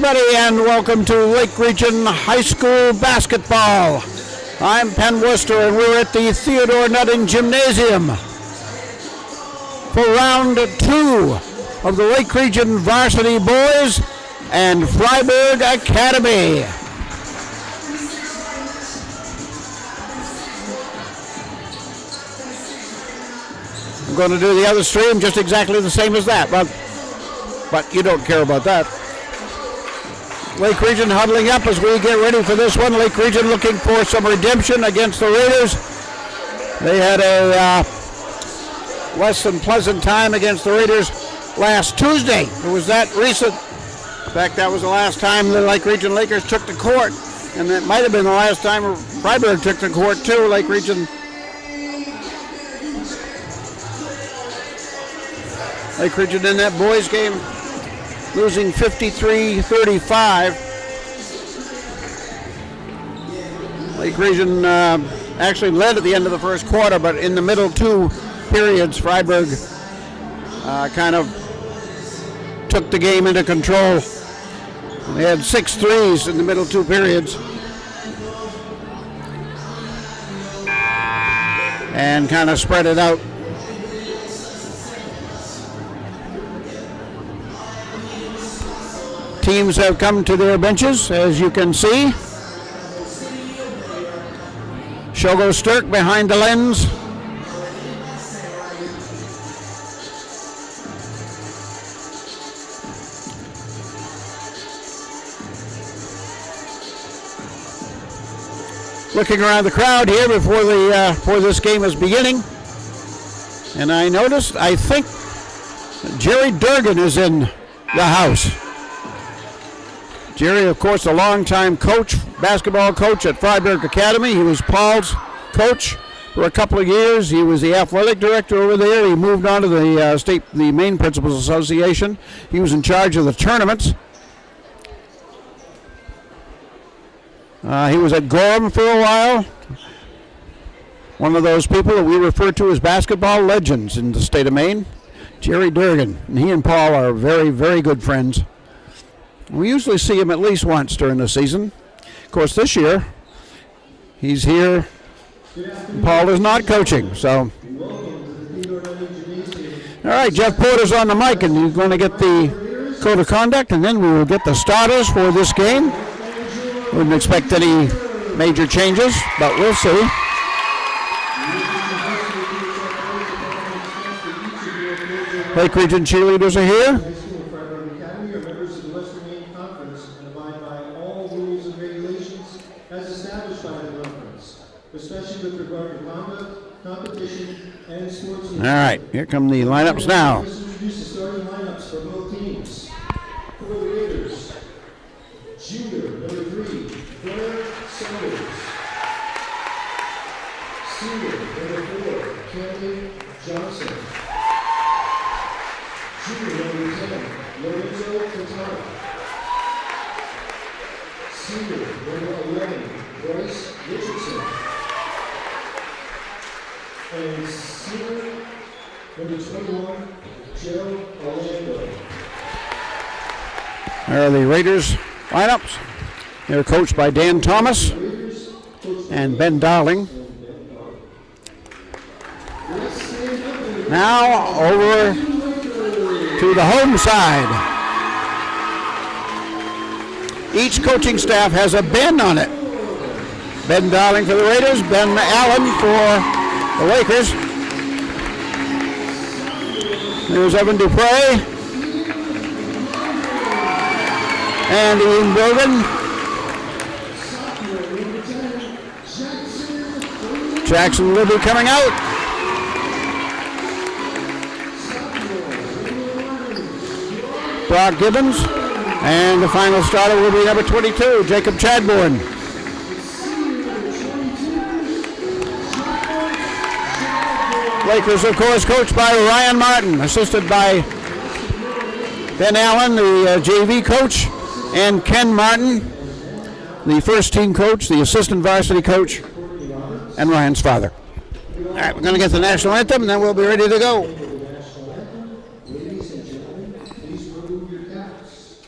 everybody, and welcome to Lake Region High School basketball. I'm Penn Worcester, and we're at the Theodore Nutting Gymnasium for round 2 of the Lake Region Varsity Boys and Fryeburg Academy. I'm going to do the other stream just exactly the same as that, but you don't care about that. Lake Region huddling up as we get ready for this one. Lake Region looking for some redemption against the Raiders. They had a less than pleasant time against the Raiders last Tuesday. It was that recent. In fact, that was the last time the Lake Region Lakers took the court, and it might have been the last time Fryeburg took the court too. Lake Region in that boys game, losing 53-35. Lake Region actually led at the end of the first quarter, but in the middle 2 periods, Fryeburg kind of took the game into control. They had 6 threes in the middle 2 periods and kind of spread it out. Teams have come to their benches, as you can see. Shogo Sturk behind the lens. Looking around the crowd here before this game is beginning, and I noticed, I think Jerry Durgan is in the house. Jerry, of course, a longtime coach, basketball coach at Fryeburg Academy. He was Paul's coach for a couple of years. He was the athletic director over there. He moved on to the Maine Principals Association. He was in charge of the tournaments. He was at Gorham for a while. One of those people that we refer to as basketball legends in the state of Maine, Jerry Durgan. And he and Paul are very, very good friends. We usually see him at least once during the season. Of course, this year, he's here. Paul is not coaching, so. All right, Jeff Porter's on the mic, and he's going to get the code of conduct, and then we will get the starters for this game. Wouldn't expect any major changes, but we'll see. Lake Region cheerleaders are here. All right, here come the lineups now. Introduce the starting lineups for both teams. For the Raiders, junior number 3, Blair Sanders. Senior number 4, Camden Johnson. Junior number 10, Lorenzo Quintana. Senior number 11, Bryce Richardson. And senior number 21, Joe Orlando. There are the Raiders lineups. They're coached by Dan Thomas and Ben Darling. Now over to the home side. Each coaching staff has a Ben on it. Ben Darling for the Raiders, Ben Allen for the Lakers. There's Evan Dupre and Ian Brogan. Jackson Libby coming out. Brock Gibbons. And the final starter will be number 22, Jacob Chadbourne. Lakers, of course, coached by Ryan Martin, assisted by Ben Allen, the JV coach, and Ken Martin, the first team coach, the assistant varsity coach, and Ryan's father. All right, we're going to get the national anthem, and then we'll be ready to go. Ladies and gentlemen, please remove your caps.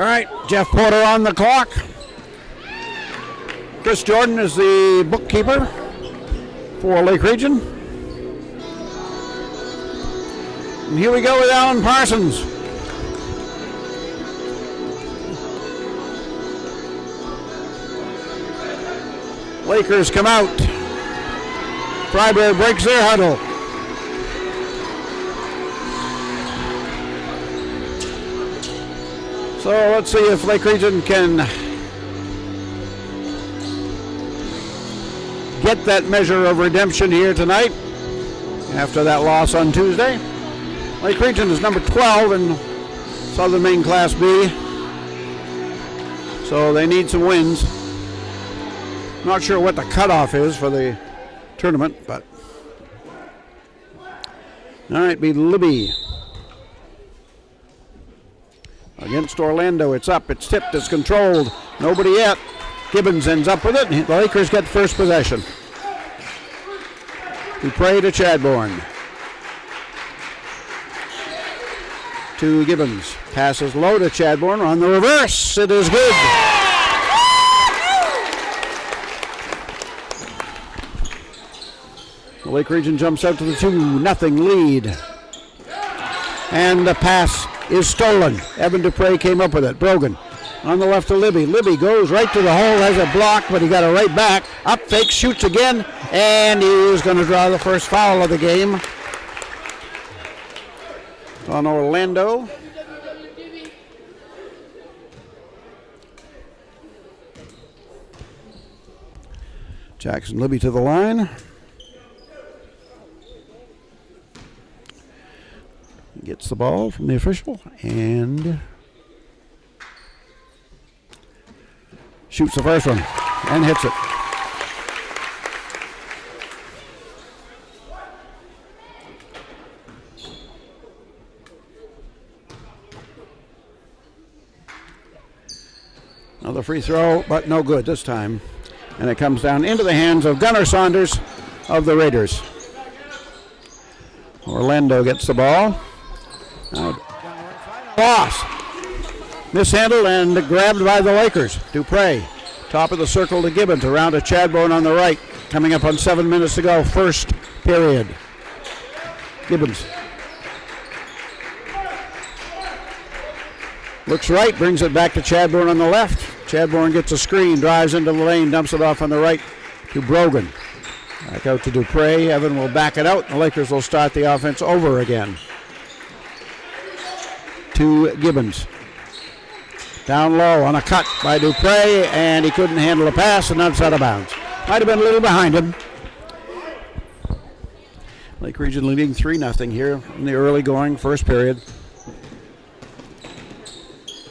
All right, Jeff Porter on the clock. Chris Jordan is the bookkeeper for Lake Region. And here we go with Alan Parsons. Lakers come out. Fryeburg breaks their huddle. So let's see if Lake Region can get that measure of redemption here tonight after that loss on Tuesday. Lake Region is number 12 in Southern Maine Class B, so they need some wins. Not sure what the cutoff is for the tournament, but all right, be Libby against Orlando. It's up, it's tipped, it's controlled. Nobody yet. Gibbons ends up with it. The Lakers get first possession. Dupre to Chadbourne. To Gibbons. Passes low to Chadbourne. On the reverse, it is good. The Lake Region jumps out to the 2-0 lead. And the pass is stolen. Evan Dupre came up with it. Brogan on the left to Libby. Libby goes right to the hole, has a block, but he got it right back. Up fake, shoots again, and he is going to draw the first foul of the game on Orlando. Jackson Libby to the line. Gets the ball from the official and shoots the first one and hits it. Another free throw, but no good this time. And it comes down into the hands of Gunnar Saunders of the Raiders. Orlando gets the ball. Loss. Mishandled and grabbed by the Lakers. Dupre, top of the circle to Gibbons, around to Chadbourne on the right. Coming up on 7 minutes to go, first period. Gibbons. Looks right, brings it back to Chadbourne on the left. Chadbourne gets a screen, drives into the lane, dumps it off on the right to Brogan. Back out to Dupre. Evan will back it out. The Lakers will start the offense over again. To Gibbons. Down low on a cut by Dupre, and he couldn't handle a pass, and that's out of bounds. Might have been a little behind him. Lake Region leading 3-0 here in the early going first period.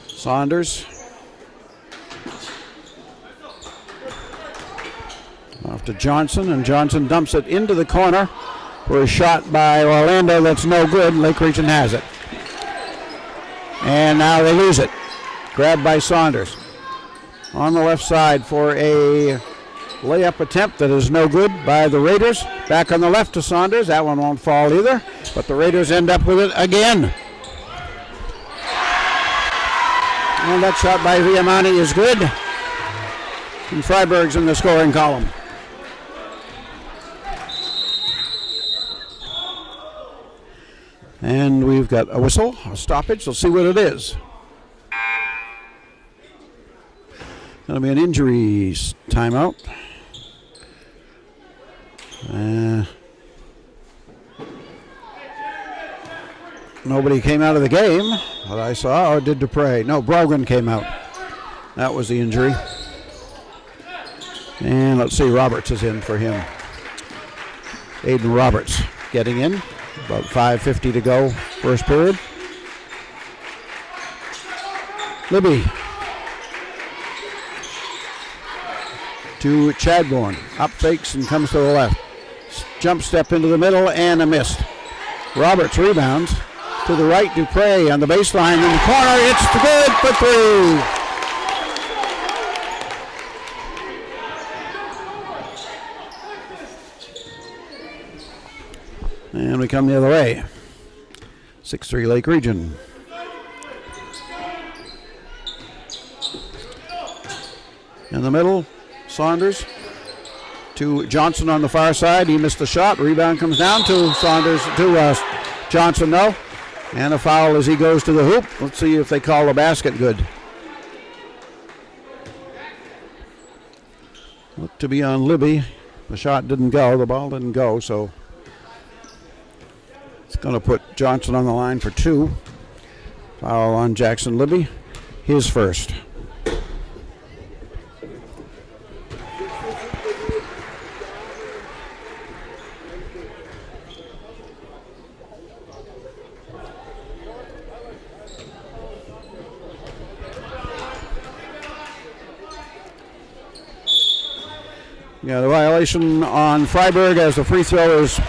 Saunders. Off to Johnson, and Johnson dumps it into the corner for a shot by Orlando that's no good. Lake Region has it. And now they lose it. Grabbed by Saunders. On the left side for a layup attempt that is no good by the Raiders. Back on the left to Saunders. That one won't fall either. But the Raiders end up with it again. And that shot by Viamani is good. And Fryeburg's in the scoring column. And we've got a whistle, a stoppage. Let's see what it is. Going to be an injuries timeout. Nobody came out of the game that I saw, or did Dupre? No, Brogan came out. That was the injury. And let's see, Roberts is in for him. Aiden Roberts getting in. About 5:50 to go, first period. Libby to Chadbourne. Up fakes and comes to the left. Jump step into the middle and a miss. Roberts rebounds to the right. Dupre on the baseline in the corner. It's good for three. And we come the other way. 6-3 Lake Region. In the middle, Saunders to Johnson on the far side. He missed the shot. Rebound comes down to Saunders, to Johnson, though. And a foul as he goes to the hoop. Let's see if they call the basket good. Looked to be on Libby. The shot didn't go. The ball didn't go, so it's going to put Johnson on the line for 2. Foul on Jackson Libby. His first. Yeah, the violation on Fryeburg as the free throw is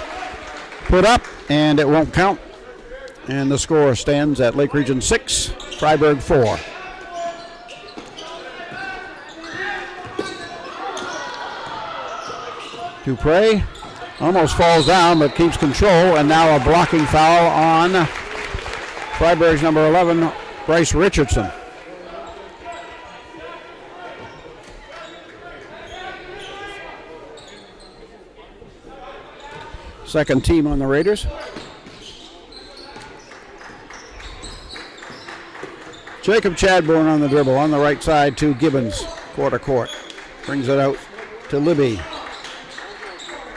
put up, and it won't count. And the score stands at Lake Region 6, Fryeburg 4. Dupre almost falls down but keeps control, and now a blocking foul on Fryeburg's number 11, Bryce Richardson. Second team on the Raiders. Jacob Chadbourne on the dribble on the right side to Gibbons, quarter court. Brings it out to Libby.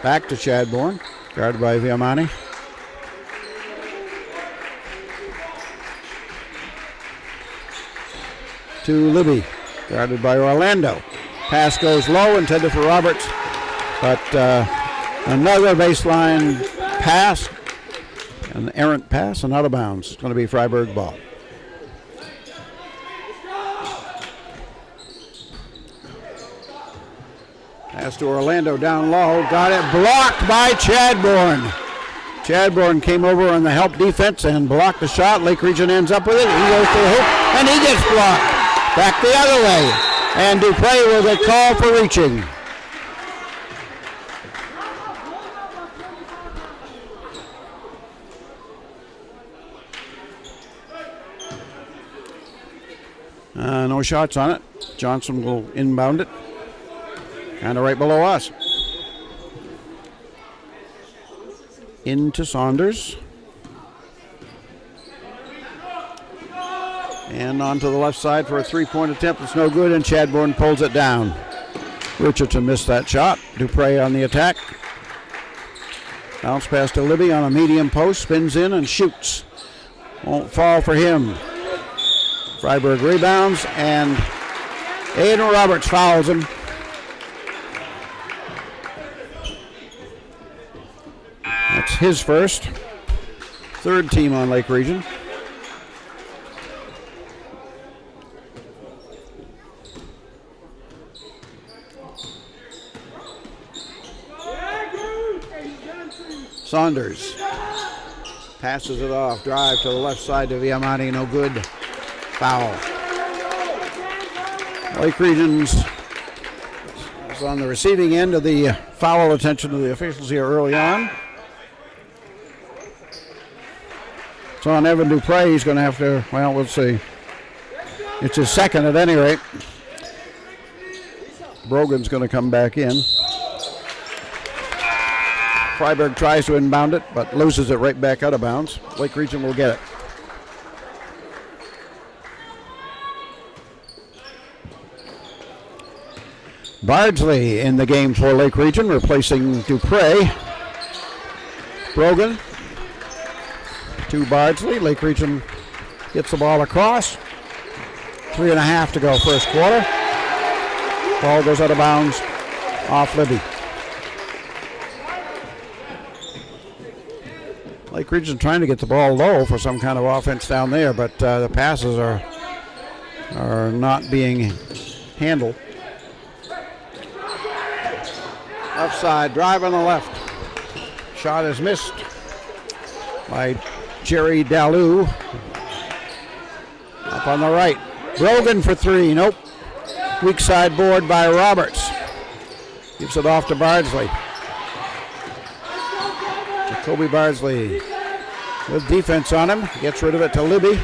Back to Chadbourne, guarded by Viamani. To Libby, guarded by Orlando. Pass goes low, intended for Roberts, but another baseline pass, an errant pass, and out of bounds. It's going to be Fryeburg ball. Pass to Orlando down low. Got it blocked by Chadbourne. Chadbourne came over on the help defense and blocked the shot. Lake Region ends up with it. He goes to the hoop, and he gets blocked. Back the other way. And Dupre will get called for reaching. No shots on it. Johnson will inbound it. Kind of right below us. Into Saunders. And onto the left side for a three-point attempt. It's no good, and Chadbourne pulls it down. Richardson missed that shot. Dupre on the attack. Bounce pass to Libby on a medium post. Spins in and shoots. Won't fall for him. Fryeburg rebounds, and Aiden Roberts fouls him. That's his first. Third team on Lake Region. Saunders passes it off. Drive to the left side to Viamani. No good. Foul. Lake Region's is on the receiving end of the foul attention to the officials here early on. It's on Evan Dupre. He's going to have to, well, we'll see. It's his second at any rate. Brogan's going to come back in. Fryeburg tries to inbound it, but loses it right back out of bounds. Lake Region will get it. Bardsley in the game for Lake Region, replacing Dupre. Brogan to Bardsley. Lake Region gets the ball across. 3.5 to go first quarter. Ball goes out of bounds off Libby. Lake Region trying to get the ball low for some kind of offense down there, but the passes are not being handled. Left side, drive on the left. Shot is missed by Jerry Dalou. Up on the right. Brogan for three. Nope. Weak side board by Roberts. Gives it off to Bardsley. Jacoby Bardsley with defense on him. Gets rid of it to Libby.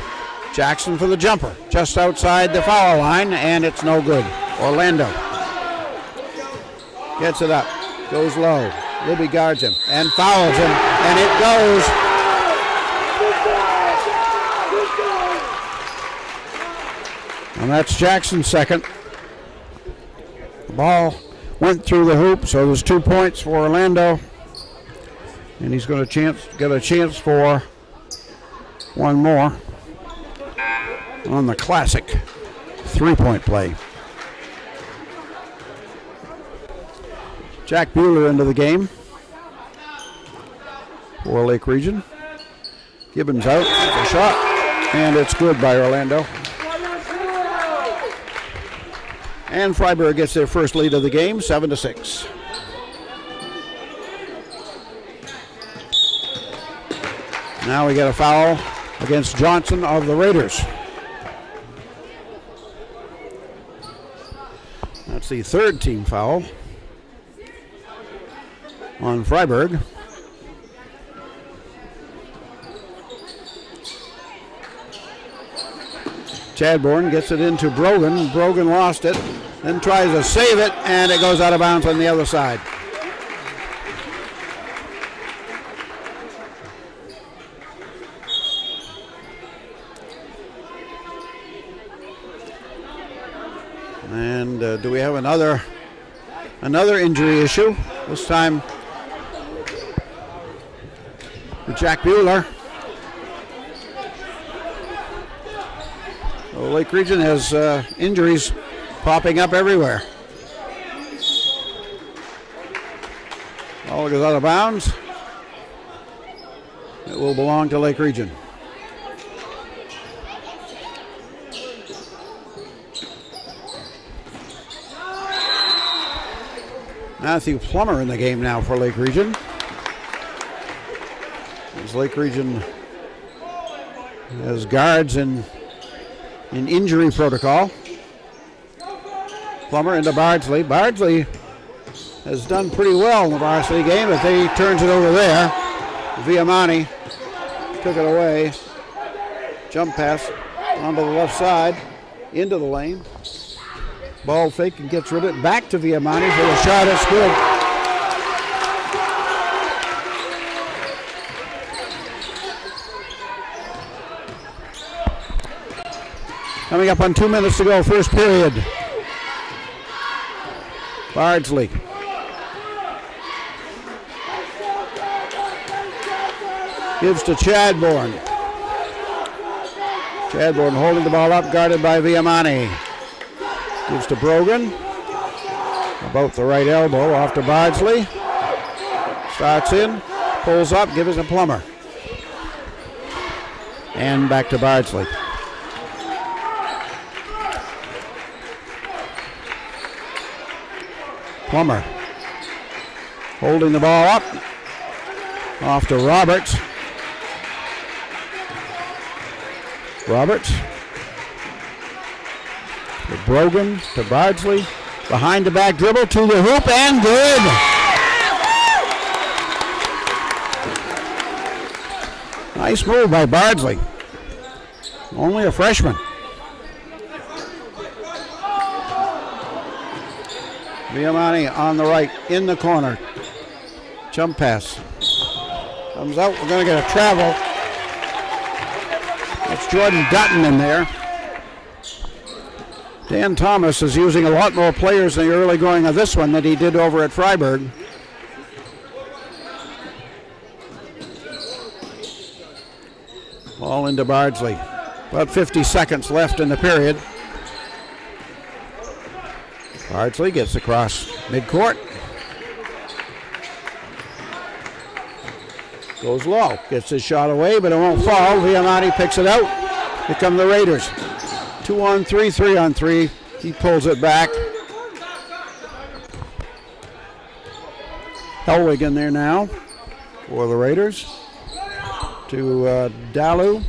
Jackson for the jumper. Just outside the foul line, and it's no good. Orlando Gets it up. Goes low. Libby guards him and fouls him. And it goes. And that's Jackson's second. The ball went through the hoop, so there's 2 points for Orlando. And he's going to get a chance for one more on the classic 3-point play. Jack Bueller into the game for Lake Region. Gibbons out, a shot, and it's good by Orlando. And Fryeburg gets their first lead of the game, 7-6. Now we get a foul against Johnson of the Raiders. That's the third team foul on Fryeburg. Chadbourne gets it into Brogan. Brogan lost it, then tries to save it, and it goes out of bounds on the other side. And do we have another injury issue? This time with Jack Bueller. Well, Lake Region has injuries popping up everywhere. Ball goes out of bounds. It will belong to Lake Region. Matthew Plummer in the game now for Lake Region. As Lake Region has guards in injury protocol. Plummer into Bardsley. Bardsley has done pretty well in the varsity game, but he turns it over there. Viamani took it away. Jump pass onto the left side, into the lane. Ball fake and gets rid of it. Back to Viamani for the shot. It's good. Coming up on 2 minutes to go, first period. Bardsley. Gives to Chadbourne. Chadbourne holding the ball up, guarded by Viamani. Gives to Brogan. About the right elbow, off to Bardsley. Starts in, pulls up, gives it to Plummer. And back to Bardsley. Plummer holding the ball up, off to Roberts. Roberts to Brogan, to Bardsley, behind the back dribble to the hoop, and good. Nice move by Bardsley. Only a freshman. Viamani on the right, in the corner. Jump pass. Comes out, we're going to get a travel. It's Jordan Dutton in there. Dan Thomas is using a lot more players in the early going of this one than he did over at Fryeburg. Ball into Bardsley. About 50 seconds left in the period. Bardsley gets across midcourt. Goes low. Gets his shot away, but it won't fall. Viamani picks it out. Here come the Raiders. 2-on-3, 3-on-3. He pulls it back. Helwig in there now for the Raiders. To Dalu.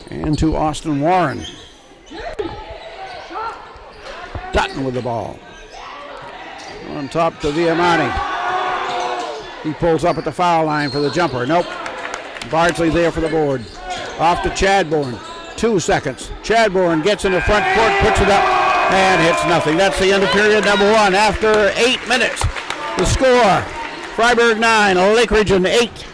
And to Austin Warren. Dutton with the ball. On top to Viamani. He pulls up at the foul line for the jumper. Nope. Bardsley there for the board. Off to Chadbourne. 2 seconds. Chadbourne gets in the front court, puts it up, And hits nothing. That's the end of period number 1 after 8 minutes. The score, Fryeburg 9, Lake Region 8.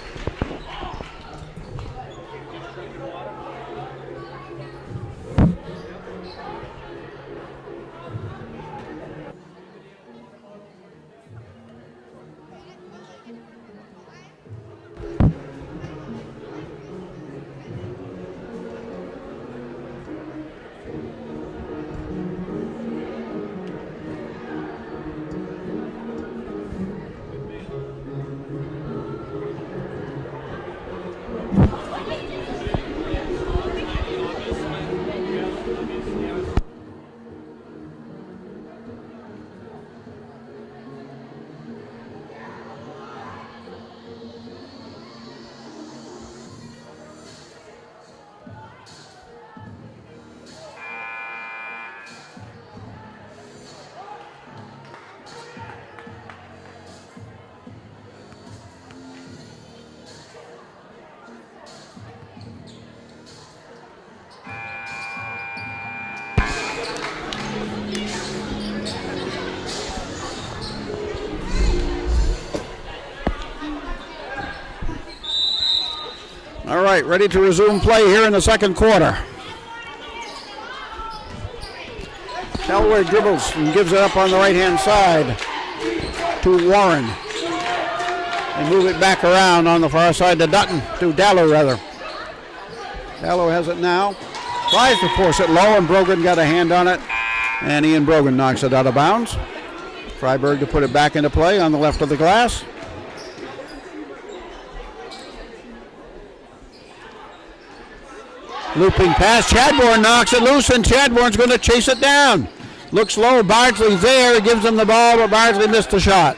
All right, ready to resume play here in the second quarter. Callaway dribbles and gives it up on the right-hand side to Warren. They move it back around on the far side to Dallow rather. Dallow has it now. Tries to force it low, and Brogan got a hand on it, and Ian Brogan knocks it out of bounds. Fryeburg to put it back into play on the left of the glass. Looping pass, Chadbourne knocks it loose, and Chadbourne's going to chase it down. Looks low, Bardsley's there, gives him the ball, but Bardsley missed the shot.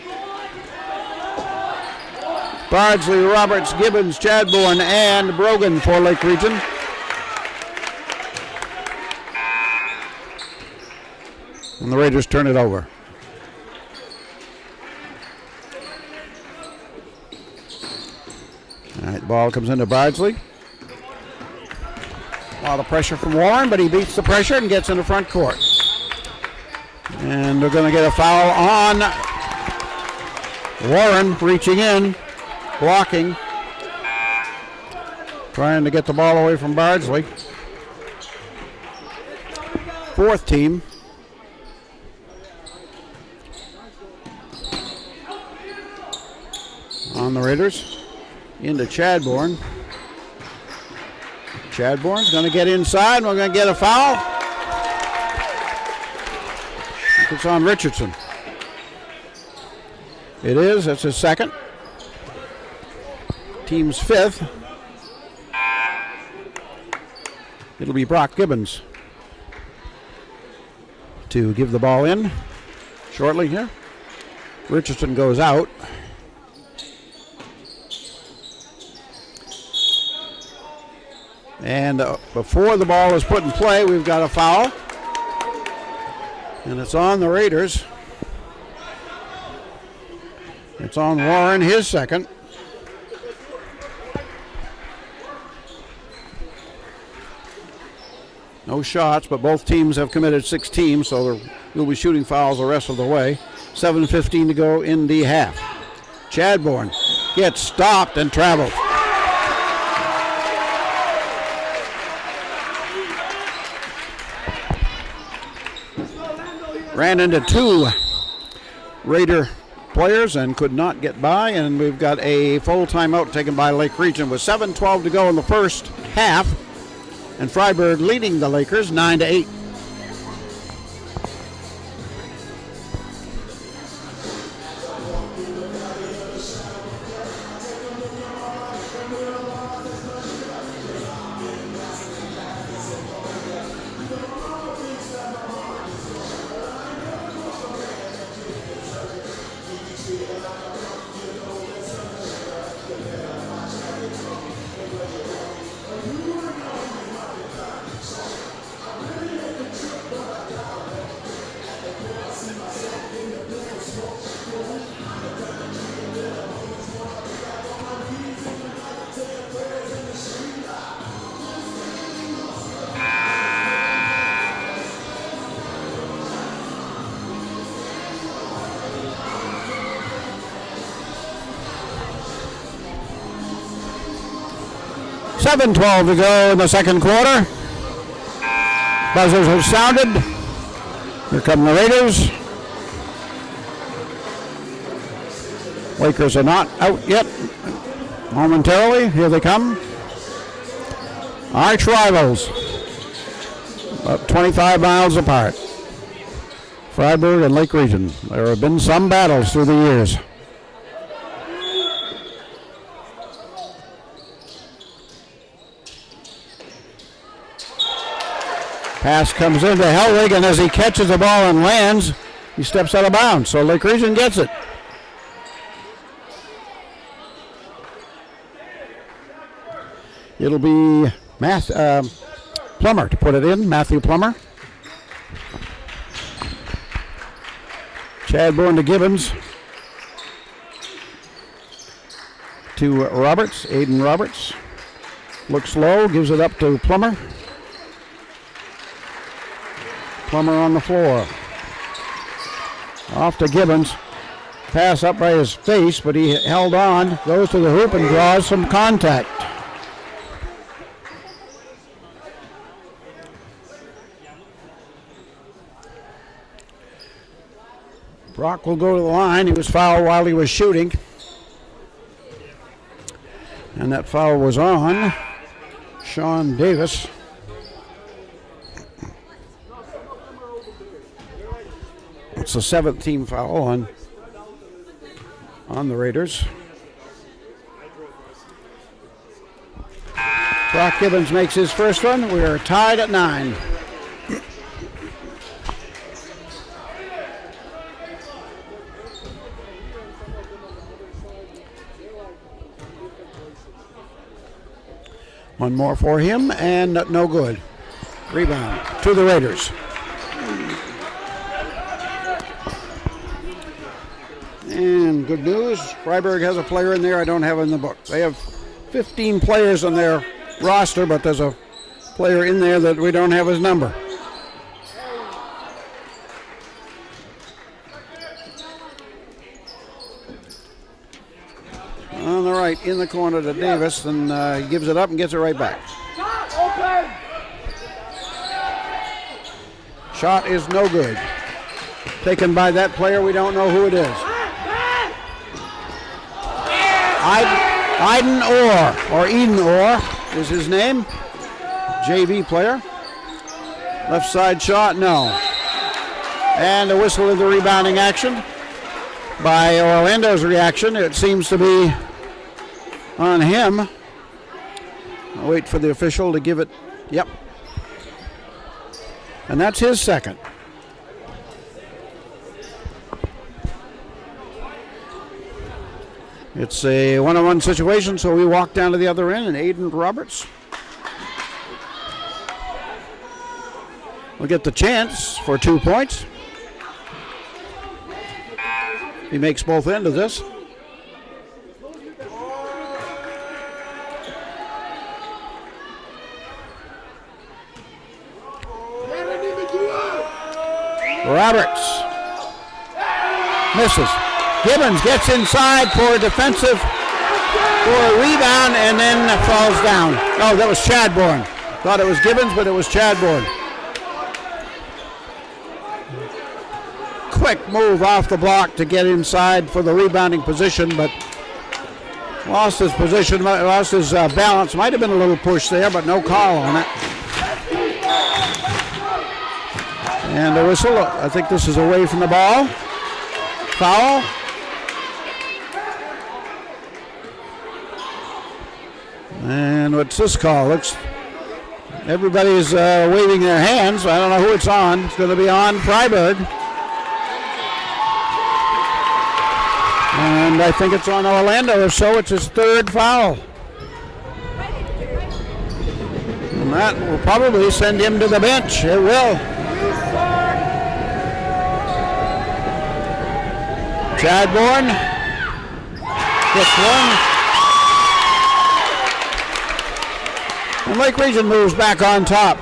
Bardsley, Roberts, Gibbons, Chadbourne, and Brogan for Lake Region. And the Raiders turn it over. All right, the ball comes into Bardsley. A lot of pressure from Warren, but he beats the pressure and gets into front court. And they're going to get a foul on Warren, reaching in, blocking, trying to get the ball away from Bardsley. Fourth team. On the Raiders. Into Chadbourne. Chadbourne's going to get inside. We're going to get a foul. It's on Richardson. It is. That's his second. Team's fifth. It'll be Brock Gibbons to give the ball in shortly here. Richardson goes out. And before the ball is put in play, we've got a foul. And it's on the Raiders. It's on Warren, his second. No shots, but both teams have committed 16, so we'll be shooting fouls the rest of the way. 7:15 to go in the half. Chadbourne gets stopped and travels. Ran into two Raider players and could not get by, and we've got a full timeout taken by Lake Region with 7:12 to go in the first half, and Fryeburg leading the Lakers 9-8. 7:12 to go in the second quarter. Buzzers have sounded. Here come the Raiders. Lakers are not out yet. Momentarily, here they come. Arch rivals. About 25 miles apart. Fryeburg and Lake Region. There have been some battles through the years. Pass comes into Hellwig, and as he catches the ball and lands, he steps out of bounds. So Lake Region gets it. It'll be Plummer to put it in, Matthew Plummer. Chadbourne to Gibbons. To Roberts, Aiden Roberts. Looks low, gives it up to Plummer. Plummer on the floor. Off to Gibbons. Pass up by his face, but he held on. Goes to the hoop and draws some contact. Brock will go to the line. He was fouled while he was shooting. And that foul was on Sean Davis. It's the 7th team foul on the Raiders. Brock Gibbons makes his first one. We are tied at 9. One more for him, and no good. Rebound to the Raiders. And good news, Fryeburg has a player in there I don't have in the book. They have 15 players on their roster, but there's a player in there that we don't have his number. On the right, in the corner to Davis, and he gives it up and gets it right back. Shot is no good. Taken by that player, we don't know who it is. Eden Orr is his name. JV player. Left side shot, no. And a whistle in the rebounding action. By Orlando's reaction, it seems to be on him. I'll wait for the official to give it. Yep. And that's his second. It's a one-on-one situation, so we walk down to the other end, and Aiden Roberts will get the chance for 2 points. He makes both ends of this. Roberts misses. Gibbons gets inside for a defensive, for a rebound, and then falls down. Oh, that was Chadbourne. Thought it was Gibbons, but it was Chadbourne. Quick move off the block to get inside for the rebounding position, but lost his position, lost his balance. Might have been a little push there, but no call on it. And a whistle. I think this is away from the ball. Foul. And what's this call? Everybody's waving their hands. I don't know who it's on. It's going to be on Fryeburg. And I think it's on Orlando, if so, it's his third foul. And that will probably send him to the bench. It will. Chadbourne gets one. And Lake Region moves back on top.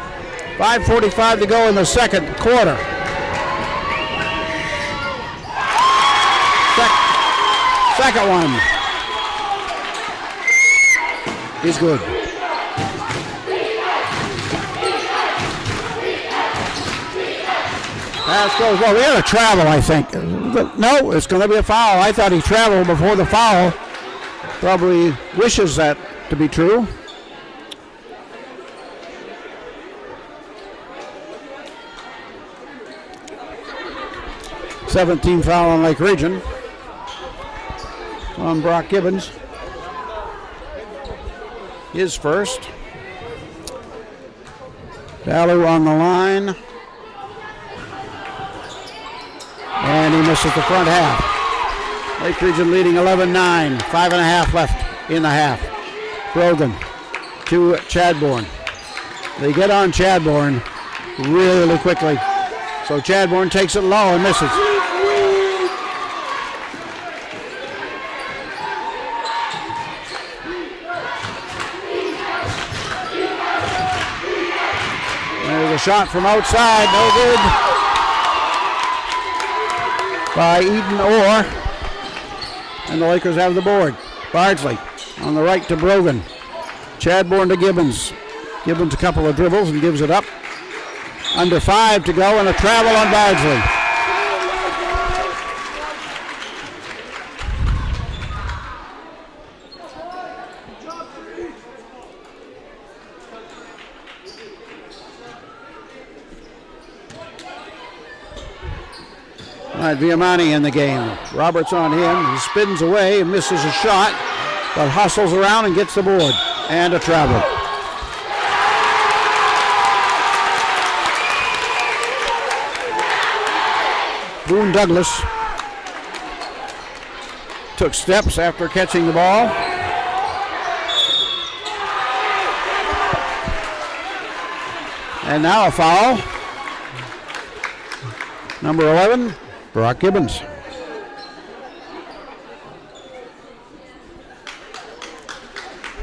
5:45 to go in the second quarter. Second one. He's good. Pass goes. Well, we had a travel, I think. No, it's going to be a foul. I thought he traveled before the foul. Probably wishes that to be true. Seventh-team foul on Lake Region. On Brock Gibbons. His first. Dalu on the line. And he misses the front half. Lake Region leading 11-9. 5.5 left in the half. Brogan to Chadbourne. They get on Chadbourne really quickly. So Chadbourne takes it low and misses. There's a shot from outside, no good. By Eden Orr. And the Lakers have the board. Bardsley on the right to Brogan. Chadbourne to Gibbons. Gibbons a couple of dribbles and gives it up. Under 5 to go and a travel on Bardsley. All right, Viamani in the game. Roberts on him. He spins away and misses a shot, but hustles around and gets the board. And a travel. Boone Douglas took steps after catching the ball. And now a foul. Number 11, Brock Gibbons.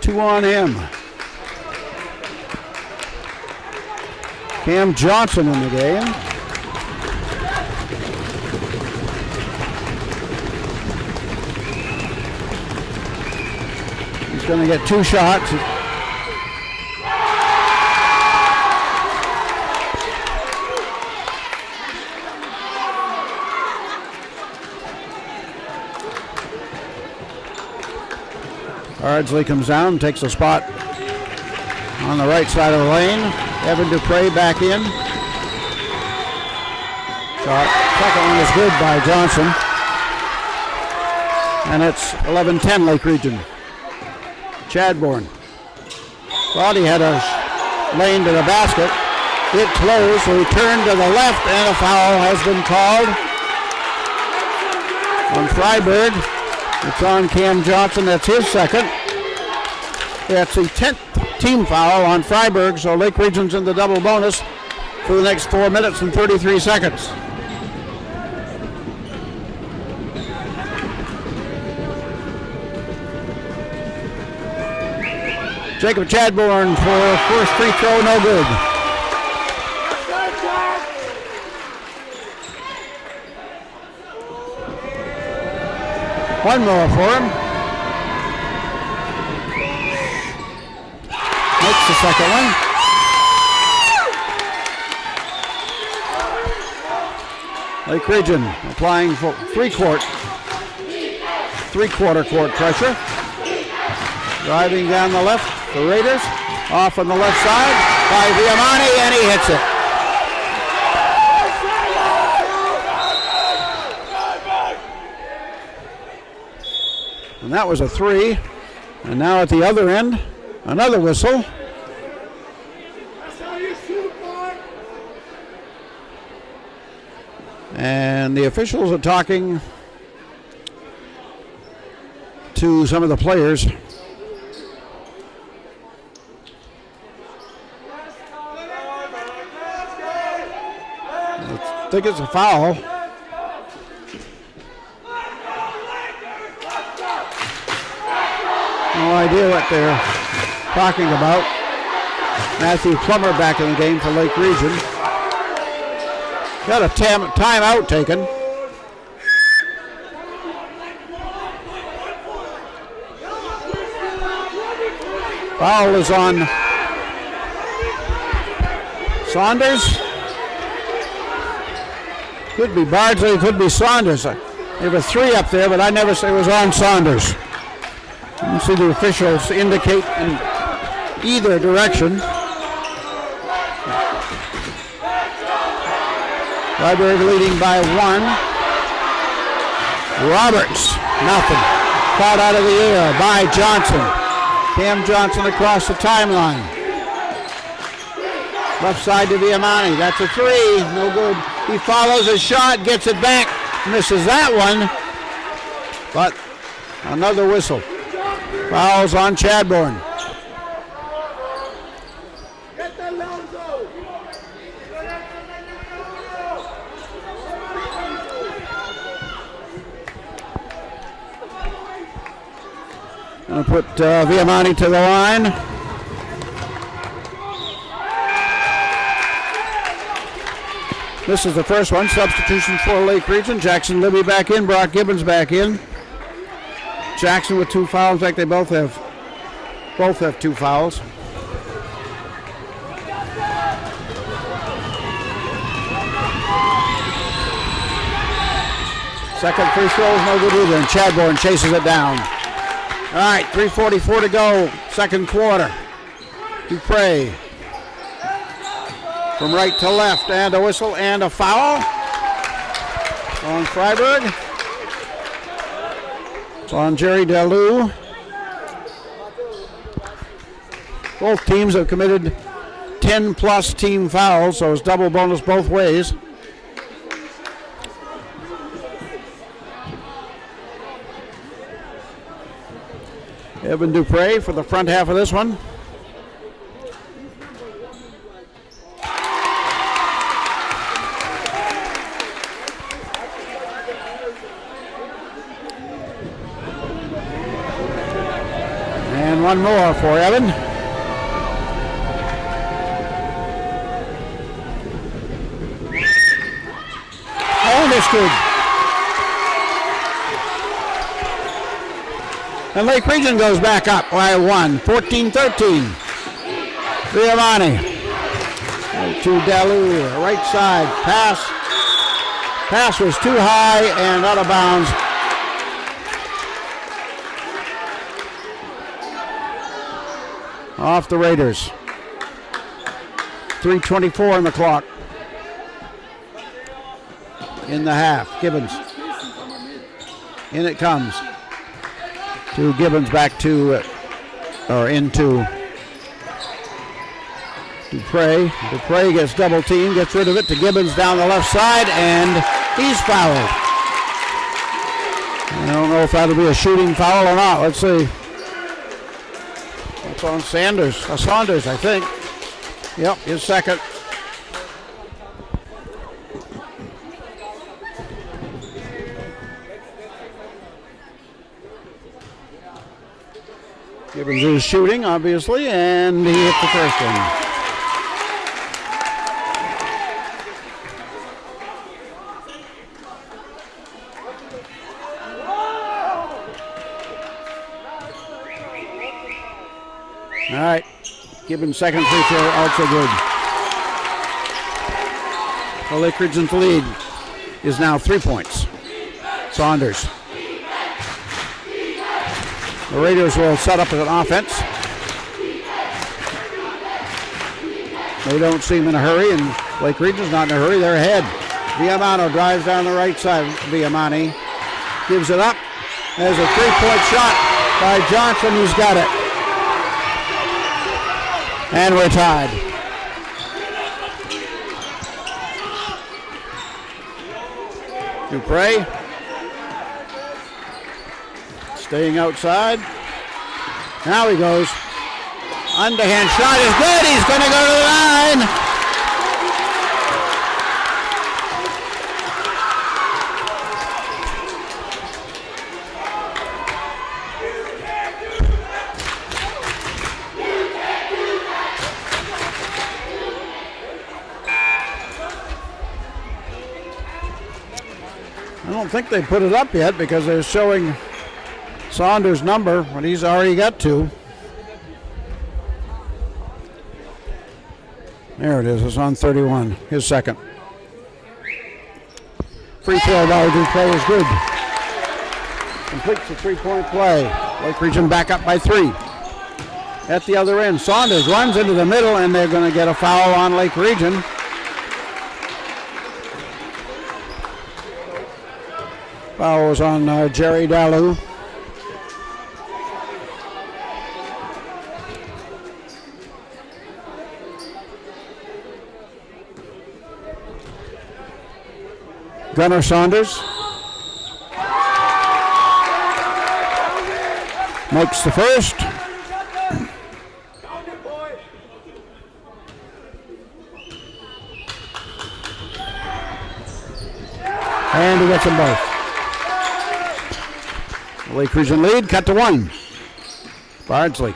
Two on him. Cam Johnson in the game. He's going to get 2 shots. Ardsley comes down, takes a spot on the right side of the lane. Evan Dupre back in. Shot. Second one is good by Johnson. And it's 11-10 Lake Region. Chadbourne. Thought he had a lane to the basket. It closed, so he turned to the left, and a foul has been called on Fryeburg. It's on Cam Johnson. That's his second. That's the 10th team foul on Fryeburg, so Lake Region's in the double bonus for the next 4 minutes and 33 seconds. Jacob Chadbourne for first free throw, no good. One more for him. Makes the second one. Lake Region applying for three-quarter court pressure. Driving down the left, the Raiders. Off on the left side by Viamani, and he hits it. And that was a 3. And now at the other end, another whistle. And the officials are talking to some of the players. I think it's a foul. No idea what they're talking about. Matthew Plummer back in the game for Lake Region. Got a timeout taken. Foul is on Saunders. Could be Bardsley, could be Saunders. There were 3 up there, but I never say it was on Saunders. You can see the officials indicate in either direction. Fryeburg leading by 1. Roberts, nothing. Caught out of the air by Johnson. Cam Johnson across the timeline. Left side to Viamani. That's a 3. No good. He follows a shot, gets it back, misses that one. But another whistle. Fouls on Chadbourne. Going to put Viamani to the line. This is the first one. Substitution for Lake Region. Jackson Libby back in. Brock Gibbons back in. Jackson with 2 fouls. In fact, they both have 2 fouls. Second free throw is no good either, and Chadbourne chases it down. All right, 3:44 to go, second quarter. Dupre from right to left, and a whistle and a foul on Fryeburg. It's on Jerry Delou. Both teams have committed 10-plus team fouls, so it's double bonus both ways. Evan Dupre for the front half of this one. And one more for Evan. Oh, that's good. And Lake Region goes back up by 1, 14-13. Viamani to Dalou, right side, pass. Pass was too high and out of bounds. Off the Raiders. 3:24 on the clock. In the half, Gibbons. In it comes. To Gibbons back to, or into Dupre. Dupre gets double teamed, gets rid of it to Gibbons down the left side, and he's fouled. I don't know if that'll be a shooting foul or not. Let's see. It's on Saunders, I think. Yep, his second. Gibbons is shooting, obviously, and he hit the first one. All right, Gibbons' second free throw, also good. The Lake Region's lead is now 3 points. Saunders. The Raiders will set up an offense. They don't seem in a hurry, and Lake Region's not in a hurry. They're ahead. Viamano drives down the right side. Viamani gives it up. There's a three-point shot by Johnson. He's got it. And we're tied. Dupre. Staying outside. Now he goes. Underhand shot is good. He's going to go to the line. I don't think they put it up yet because they're showing Saunders' number when he's already got 2. There it is. It's on 31. His second. Free throw by Dupree is good. Completes the three-point play. Lake Region back up by 3. At the other end, Saunders runs into the middle, and they're going to get a foul on Lake Region. Foul was on Jerry Dalu. Gunnar Saunders makes the first. And he gets them both. Lake Region lead, cut to 1. Bardsley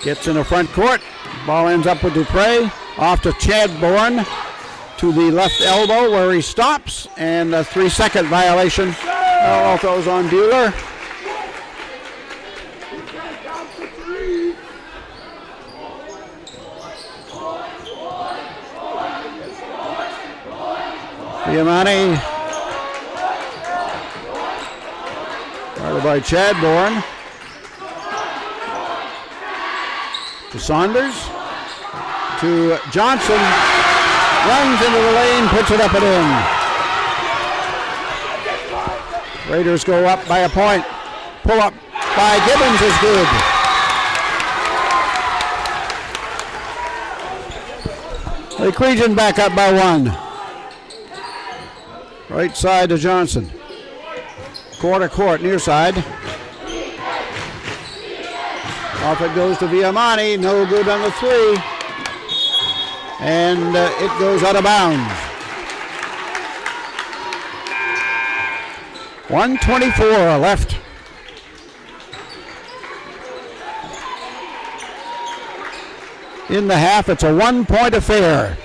gets in the front court. Ball ends up with Dupree. Off to Chadbourne to the left elbow where he stops. And a 3-second violation. All throws on Bueller. Giamatti. Guarded by Chadbourne. To Saunders. To Johnson. Runs into the lane, puts it up and in. Raiders go up by a point. Pull up by Gibbons is good. Lake Region back up by 1. Right side to Johnson. Quarter court, near side. Off it goes to Viamani. No good on the 3. And it goes out of bounds. 1:24 left. In the half, it's a 1-point affair.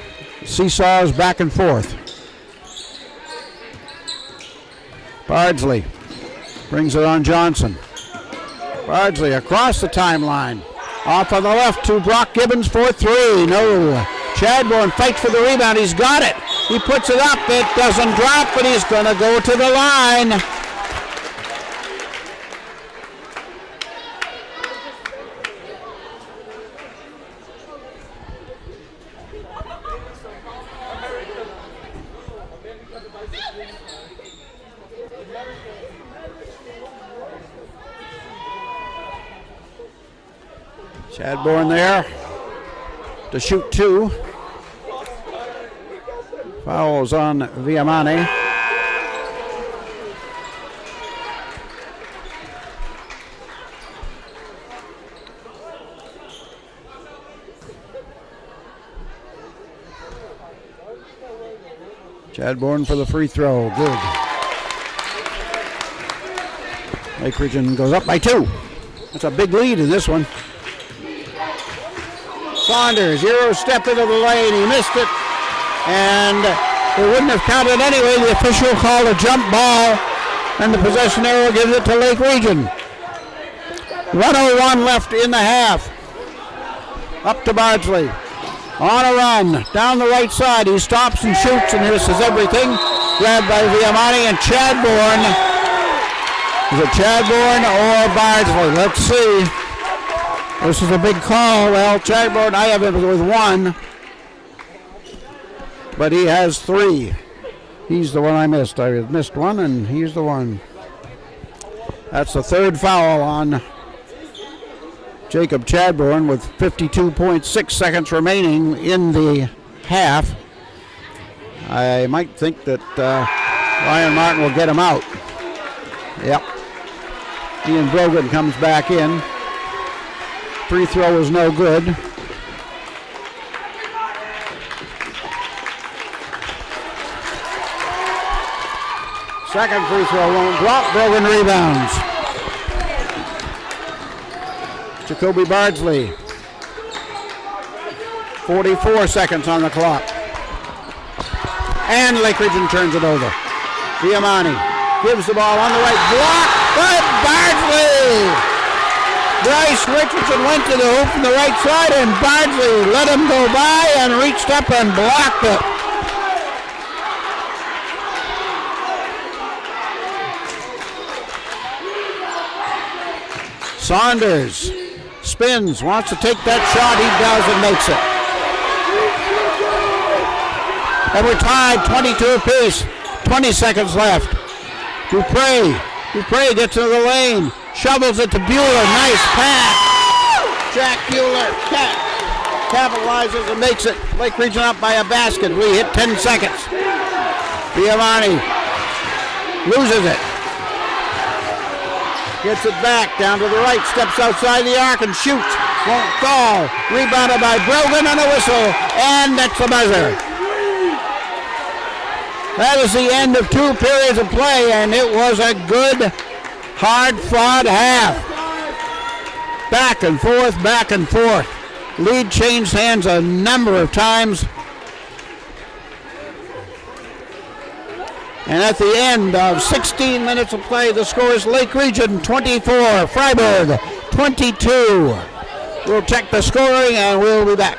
Seesaws back and forth. Bardsley brings it on Johnson. Bardsley across the timeline. Off on the left to Brock Gibbons for 3. No. Chadbourne fights for the rebound. He's got it. He puts it up. It doesn't drop, but he's going to go to the line. Chadbourne there to shoot 2. Fouls on Viamani. Chadbourne for the free throw. Good. Lake Region goes up by 2. That's a big lead in this one. Saunders, Euro step into the lane. He missed it. And it wouldn't have counted anyway. The official called a jump ball. And the possession arrow gives it to Lake Region. 1:01 left in the half. Up to Bardsley. On a run. Down the right side. He stops and shoots and misses everything. Grabbed by Viamani and Chadbourne. Is it Chadbourne or Bardsley? Let's see. This is a big call. Well, Chadbourne, I have it with 1. But he has 3. He's the one I missed. I missed 1, and he's the one. That's the 3rd foul on Jacob Chadbourne with 52.6 seconds remaining in the half. I might think that Ryan Martin will get him out. Yep. Ian Brogan comes back in. Free throw is no good. Second free throw won't drop. Brogan rebounds. Jacoby Bardsley. 44 seconds on the clock. And Lake Region turns it over. Viamani gives the ball on the right. Blocked by Bardsley. Bryce Richardson went to the hoop from the right side, and Bardsley let him go by and reached up and blocked it. Saunders spins, wants to take that shot. He does and makes it. And we're tied 22 apiece. 20 seconds left. Dupre gets into the lane. Shovels it to Bueller. Nice pass. Jack Bueller capitalizes and makes it. Lake Region up by a basket. We hit 10 seconds. Giovanni loses it. Gets it back down to the right. Steps outside the arc and shoots. Won't fall. Rebounded by Brogan on a whistle. And that's the buzzer. That is the end of 2 periods of play, and it was a good, hard-fought half. Back and forth, back and forth. Lead changed hands a number of times. And at the end of 16 minutes of play, the score is Lake Region 24, Fryeburg 22. We'll check the scoring, and we'll be back.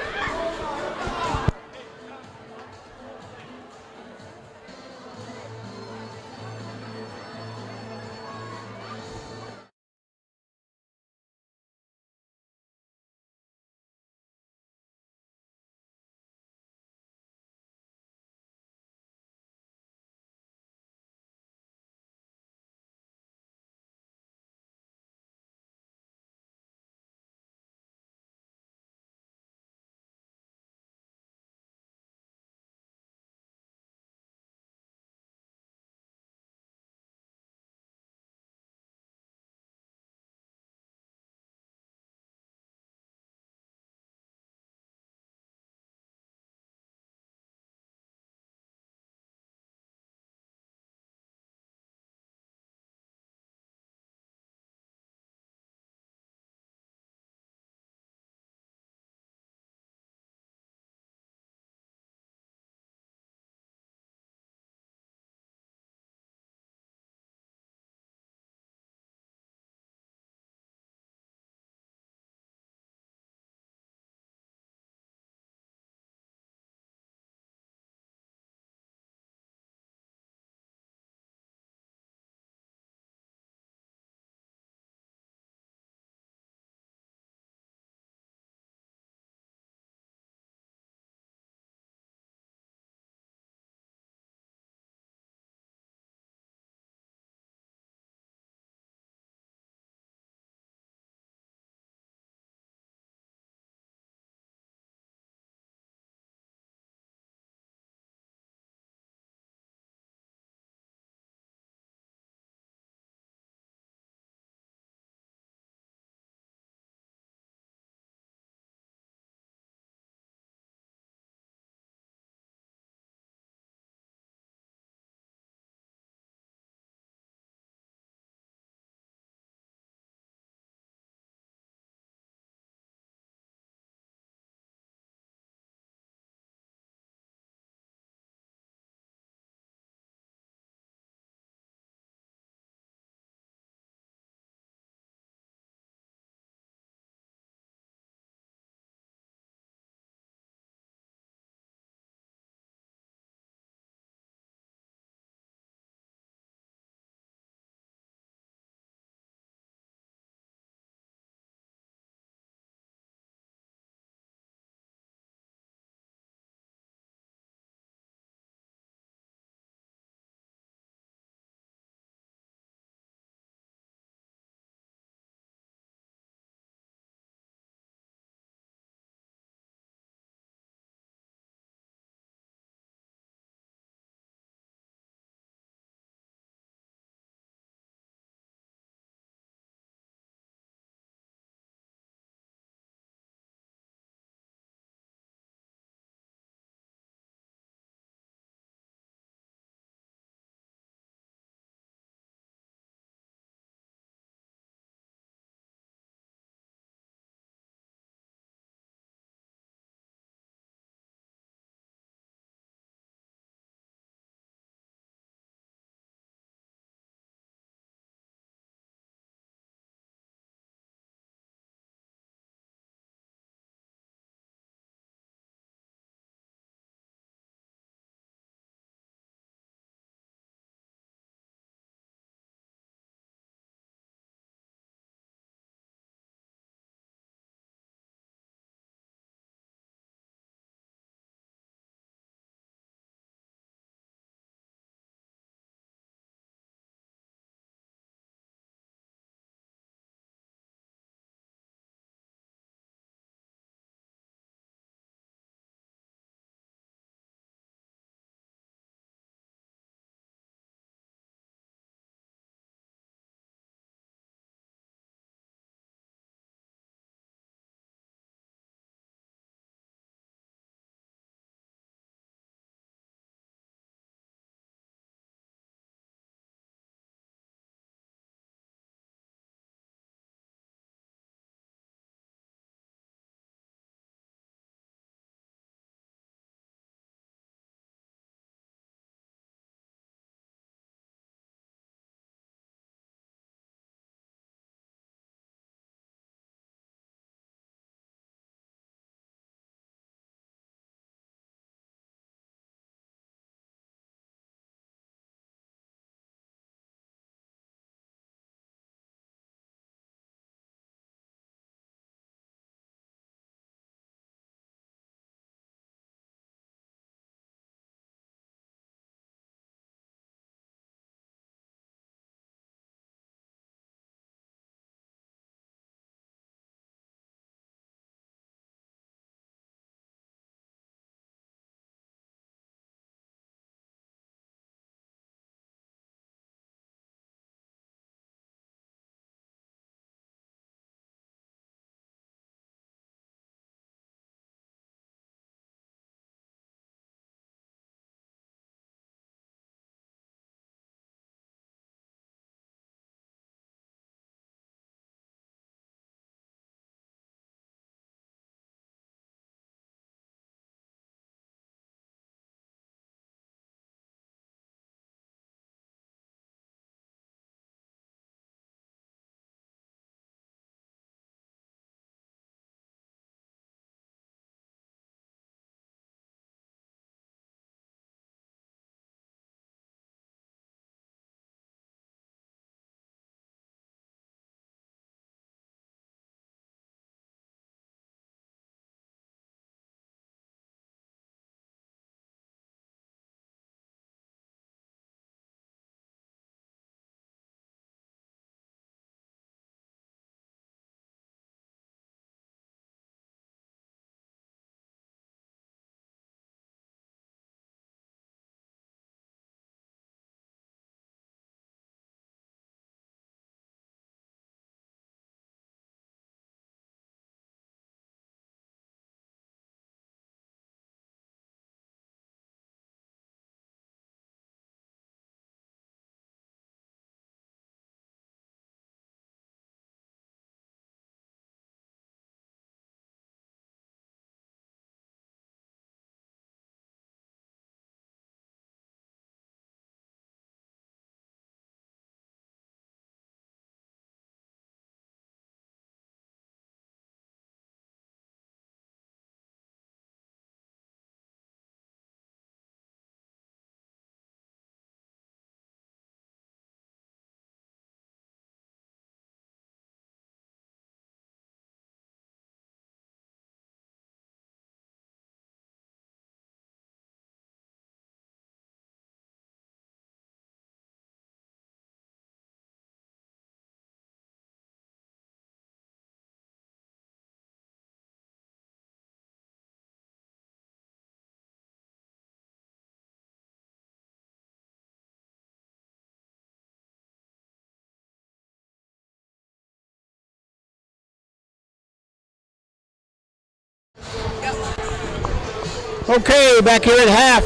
Okay, back here at half.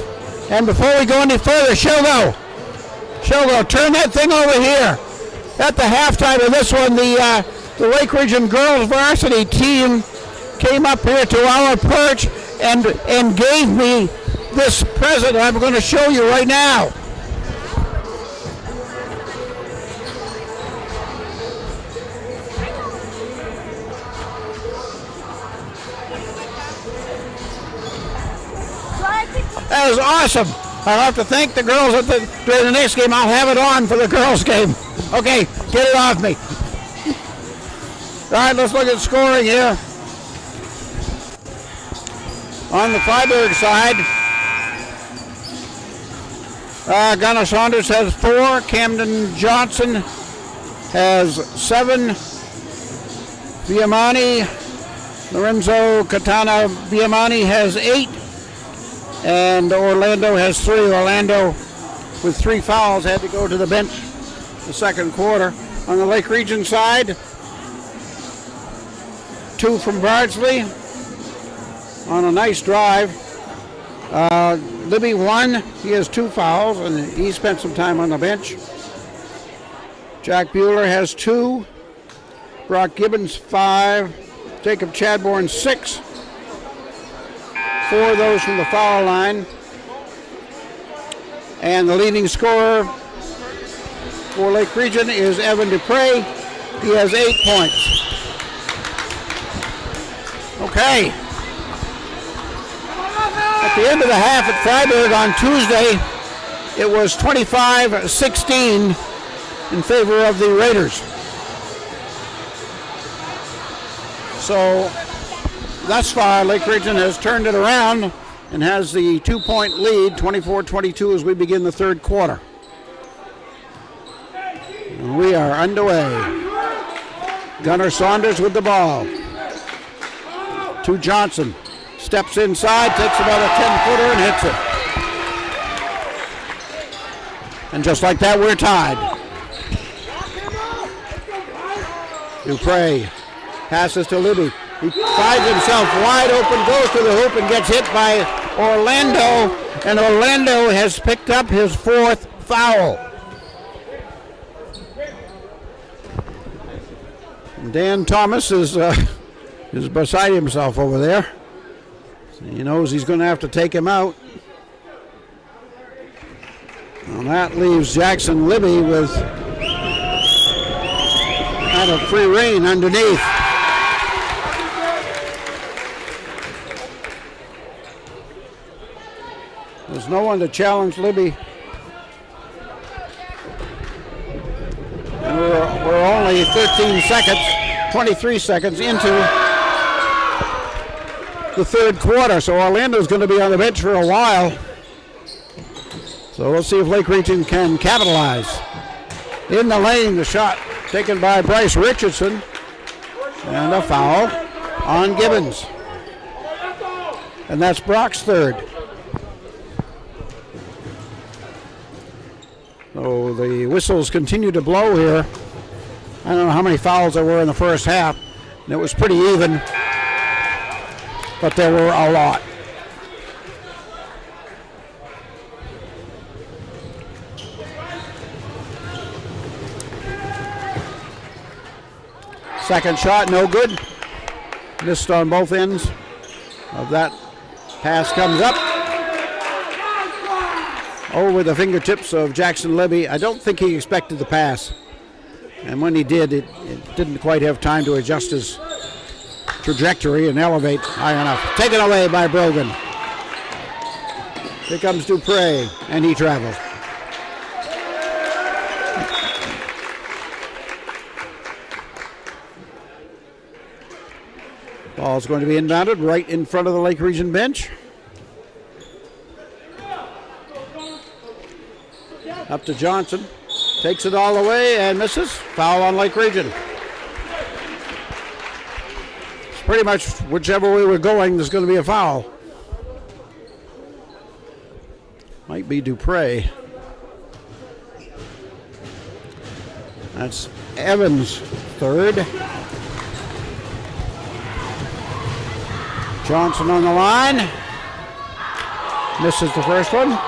And before we go any further, Shogo, turn that thing over here. At the halftime of this one, the Lake Region girls varsity team came up here to our perch and gave me this present I'm going to show you right now. That was awesome. I'll have to thank the girls during the next game. I'll have it on for the girls' game. Okay, get it off me. All right, let's look at scoring here. On the Fryeburg side, Gunnar Saunders has 4. Camden Johnson has 7. Viamani, Lorenzo Katana Viamani has 8. And Orlando has 3. Orlando, with 3 fouls, had to go to the bench the second quarter. On the Lake Region side, 2 from Bardsley on a nice drive. Libby 1, he has 2 fouls, and he spent some time on the bench. Jack Bueller has 2. Brock Gibbons 5. Jacob Chadbourne 6. 4 of those from the foul line. And the leading scorer for Lake Region is Evan Dupre. He has 8 points. Okay. At the end of the half at Fryeburg on Tuesday, it was 25-16 in favor of the Raiders. So thus far, Lake Region has turned it around and has the 2-point lead, 24-22, as we begin the third quarter. And we are underway. Gunnar Saunders with the ball. To Johnson. Steps inside, takes about a 10-footer and hits it. And just like that, we're tied. Dupre passes to Libby. He finds himself wide open, goes to the hoop, and gets hit by Orlando. And Orlando has picked up his 4th foul. Dan Thomas is beside himself over there. So he knows he's going to have to take him out. And that leaves Jackson Libby with kind of free reign underneath. There's no one to challenge Libby. And we're only 23 seconds into the third quarter, so Orlando's going to be on the bench for a while. So we'll see if Lake Region can capitalize. In the lane, the shot taken by Bryce Richardson, and a foul on Gibbons. And that's Brock's 3rd. So the whistles continue to blow here. I don't know how many fouls there were in the first half, and it was pretty even, but there were a lot. Second shot, no good. Missed on both ends of that. Pass comes up over the fingertips of Jackson Libby. I don't think he expected the pass. And when he did, it didn't quite have time to adjust his trajectory and elevate high enough. Taken away by Brogan. Here comes Dupre, and he travels. Ball's going to be inbounded right in front of the Lake Region bench. Up to Johnson. Takes it all the way and misses. Foul on Lake Region. It's pretty much whichever way we're going, there's going to be a foul. Might be Dupre. That's Evans' 3rd. Johnson on the line. Misses the first one.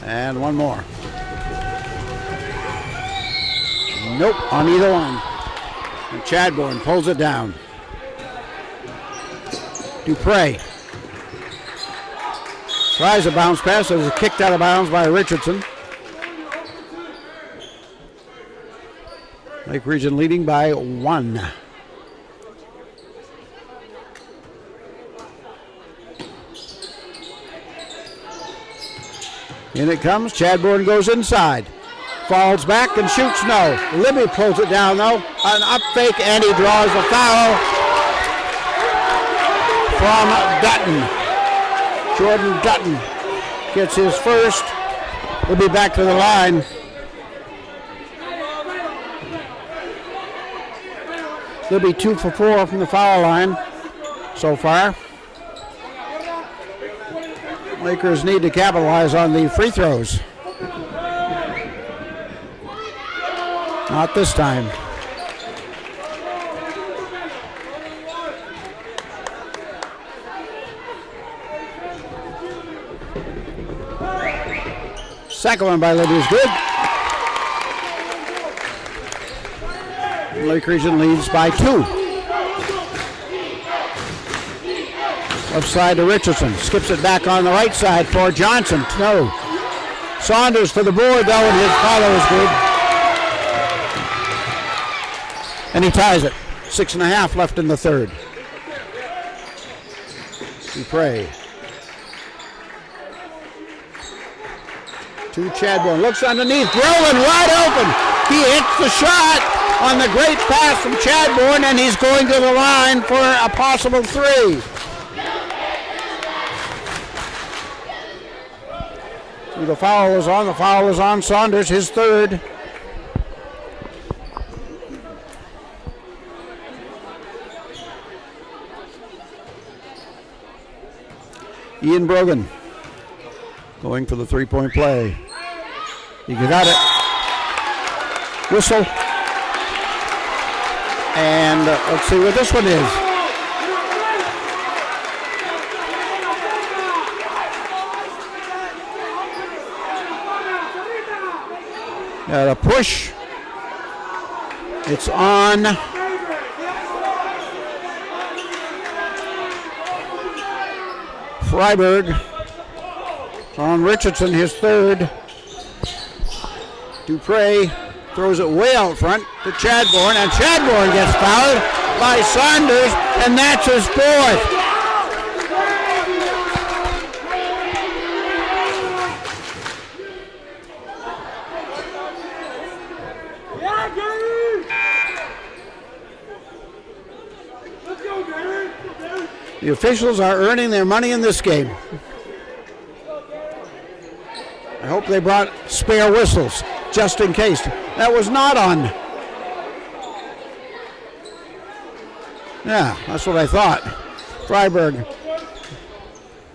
And one more. Nope, on either one. And Chadbourne pulls it down. Dupre tries a bounce pass. It was kicked out of bounds by Richardson. Lake Region leading by 1. In it comes. Chadbourne goes inside. Falls back and shoots. No. Libby pulls it down though. An up fake and he draws a foul from Dutton. Jordan Dutton gets his first. He'll be back to the line. They'll be 2 for 4 from the foul line so far. Lakers need to capitalize on the free throws. Not this time. Second one by Libby is good. Lake Region leads by 2. Left side to Richardson. Skips it back on the right side for Johnson. No. Saunders to the board though, and his follow is good. And he ties it. 6.5 left in the third. Dupre. To Chadbourne. Looks underneath. Rolling wide open. He hits the shot on the great pass from Chadbourne, and he's going to the line for a possible 3. The foul is on. The foul is on Saunders, his third. Ian Brogan going for the three-point play. He got it. Whistle. And let's see what this one is. Got a push. It's on Fryeburg. It's on Richardson, his third. Dupre throws it way out front to Chadbourne, and Chadbourne gets fouled by Saunders, and that's his fourth. The officials are earning their money in this game. I hope they brought spare whistles, just in case. That was not on. Yeah, that's what I thought. Fryeburg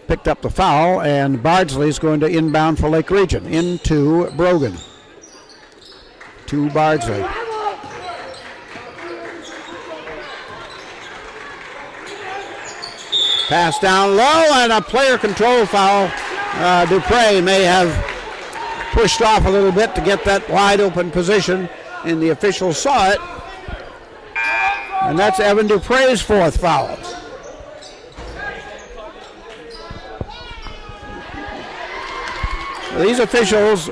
picked up the foul, and Bardsley's going to inbound for Lake Region into Brogan. To Bardsley. Pass down low, and a player control foul. Dupre may have pushed off a little bit to get that wide open position, and the officials saw it. And that's Evan Dupre's fourth foul. These officials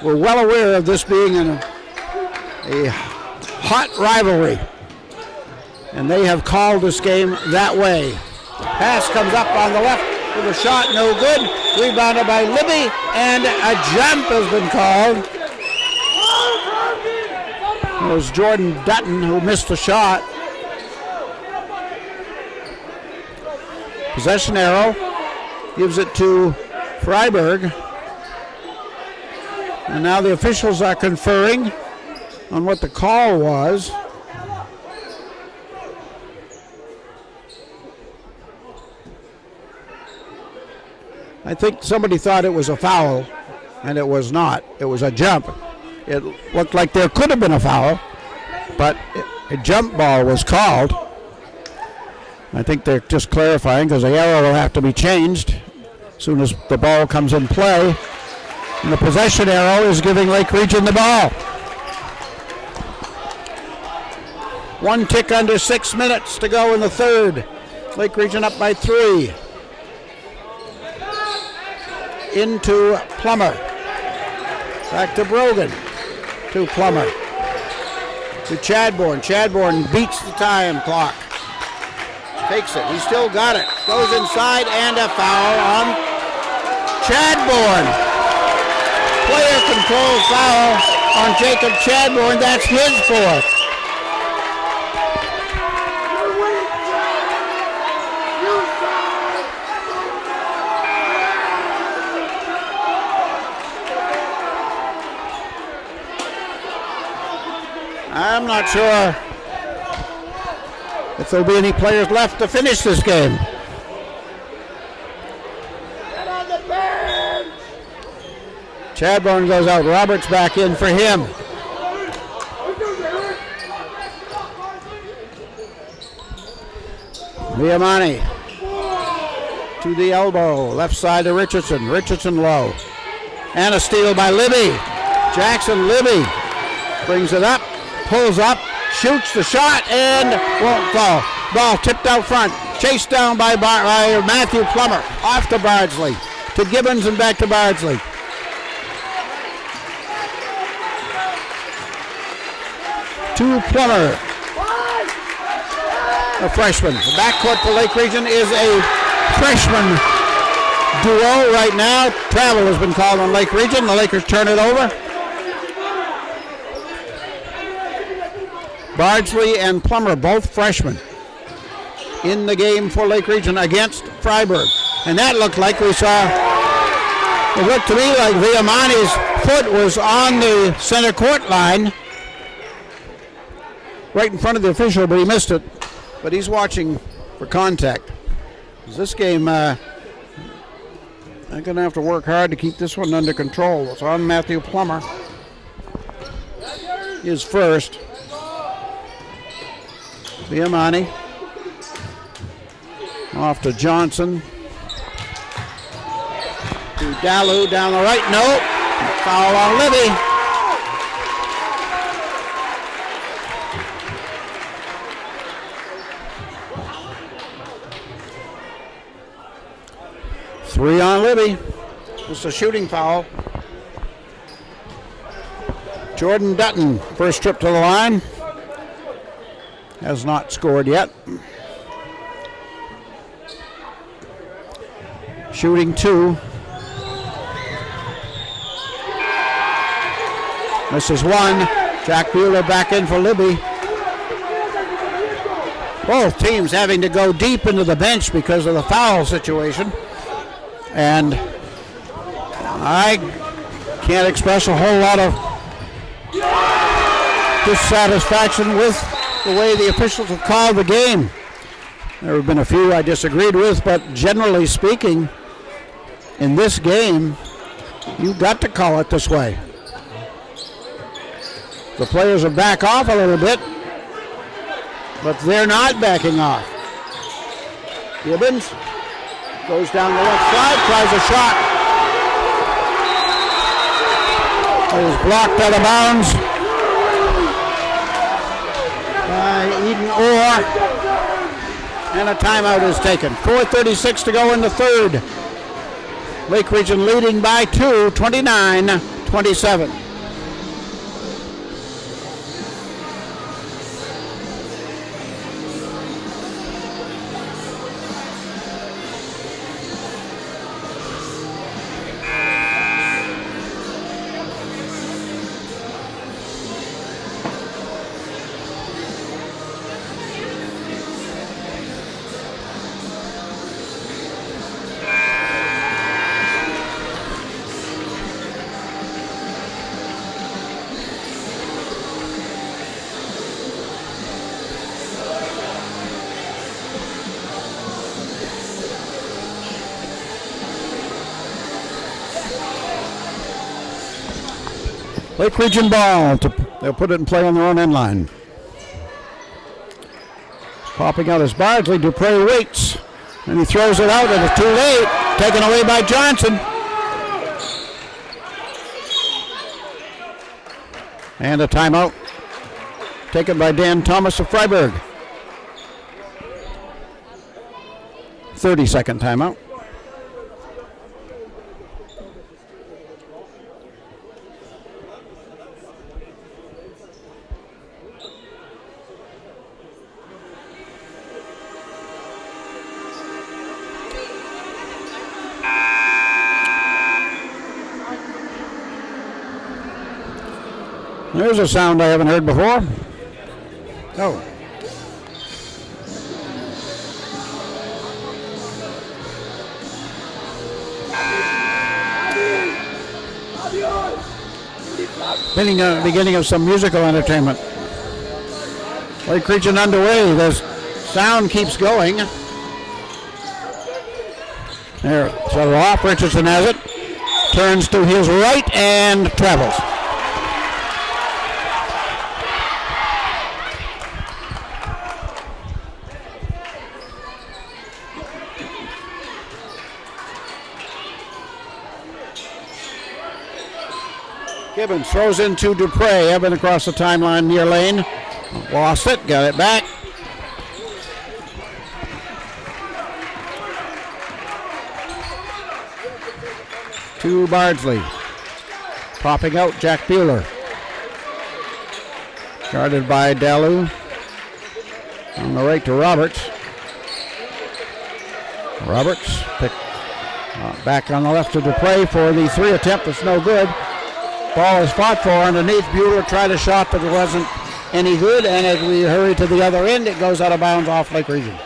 were well aware of this being a hot rivalry, and they have called this game that way. Pass comes up on the left with a shot, no good. Rebounded by Libby, and a jump has been called. It was Jordan Dutton who missed the shot. Possession arrow gives it to Fryeburg. And now the officials are conferring on what the call was. I think somebody thought it was a foul, and it was not. It was a jump. It looked like there could have been a foul, but a jump ball was called. I think they're just clarifying because the arrow will have to be changed as soon as the ball comes in play. And the possession arrow is giving Lake Region the ball. 1 tick under 6 minutes to go in the third. Lake Region up by 3. Into Plummer. Back to Brogan. To Plummer. To Chadbourne. Chadbourne beats the time clock. Takes it. He's still got it. Goes inside and a foul on Chadbourne. Player control foul on Jacob Chadbourne. That's his fourth. I'm not sure if there'll be any players left to finish this game. Chadbourne goes out. Roberts back in for him. Viamani to the elbow. Left side to Richardson. Richardson low. And a steal by Libby. Jackson Libby brings it up. Pulls up. Shoots the shot and won't fall. Ball tipped out front. Chased down by Matthew Plummer. Off to Bardsley. To Gibbons and back to Bardsley. To Plummer. A freshman. The backcourt for Lake Region is a freshman duo right now. Travel has been called on Lake Region. The Lakers turn it over. Bardsley and Plummer, both freshmen, in the game for Lake Region against Fryeburg. And that looked like we saw, it looked to me like Viamani's foot was on the center court line, right in front of the official, but he missed it. But he's watching for contact. This game, I'm going to have to work hard to keep this one under control. It's on Matthew Plummer. Is first. Viamani. Off to Johnson. To Dalu down the right. No. Foul on Libby. Three on Libby. Just a shooting foul. Jordan Dutton, first trip to the line. Has not scored yet. Shooting 2. Misses 1. Jack Bueller back in for Libby. Both teams having to go deep into the bench because of the foul situation. And I can't express a whole lot of dissatisfaction with the way the officials have called the game. There have been a few I disagreed with, but generally speaking, in this game, you've got to call it this way. The players will back off a little bit, but they're not backing off. Gibbons goes down the left side, tries a shot. It is blocked out of bounds by Eden Orr, and a timeout is taken. 4:36 to go in the third. Lake Region leading by 2, 29-27. Lake Region ball. They'll put it in play on their own end line. Popping out is Bardsley. Dupre waits. And he throws it out, and it's too late. Taken away by Johnson. And a timeout taken by Dan Thomas of Fryeburg. 30-second timeout. There's a sound I haven't heard before. Oh. Beginning of some musical entertainment. Lake Region underway. The sound keeps going. There, so off. Richardson has it. Turns to his right and travels. Gibbons throws into Dupre. Evan across the timeline near lane. Lost it. Got it back. To Bardsley. Popping out Jack Bueller. Guarded by Dalu. On the right to Roberts. Roberts back on the left to Dupre for the three attempt. It's no good. Ball is fought for underneath. Bueller tried a shot, but it wasn't any good. And as we hurry to the other end, it goes out of bounds off Lake Region.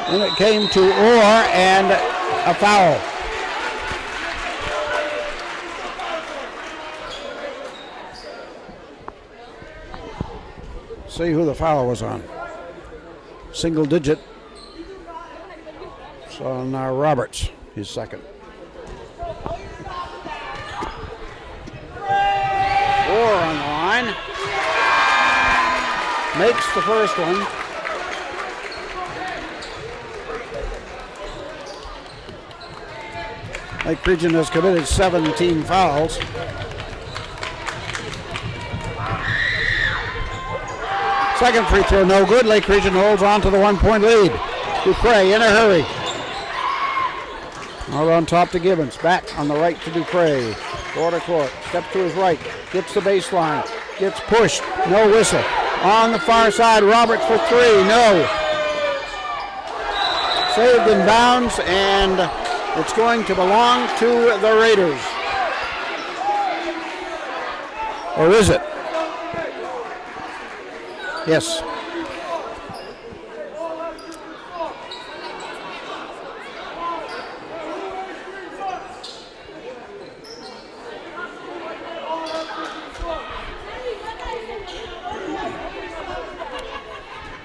And it came to Orr and a foul. See who the foul was on. Single digit. So on Roberts, his second. Orr on the line. Makes the first one. Lake Region has committed 17 fouls. Second free throw no good. Lake Region holds on to the 1-point lead. Dupre in a hurry. Out on top to Gibbons. Back on the right to Dupre. Quarter court. Steps to his right. Gets the baseline. Gets pushed. No whistle. On the far side, Roberts for three. No. Saved in bounds, and it's going to belong to the Raiders. Or is it? Yes.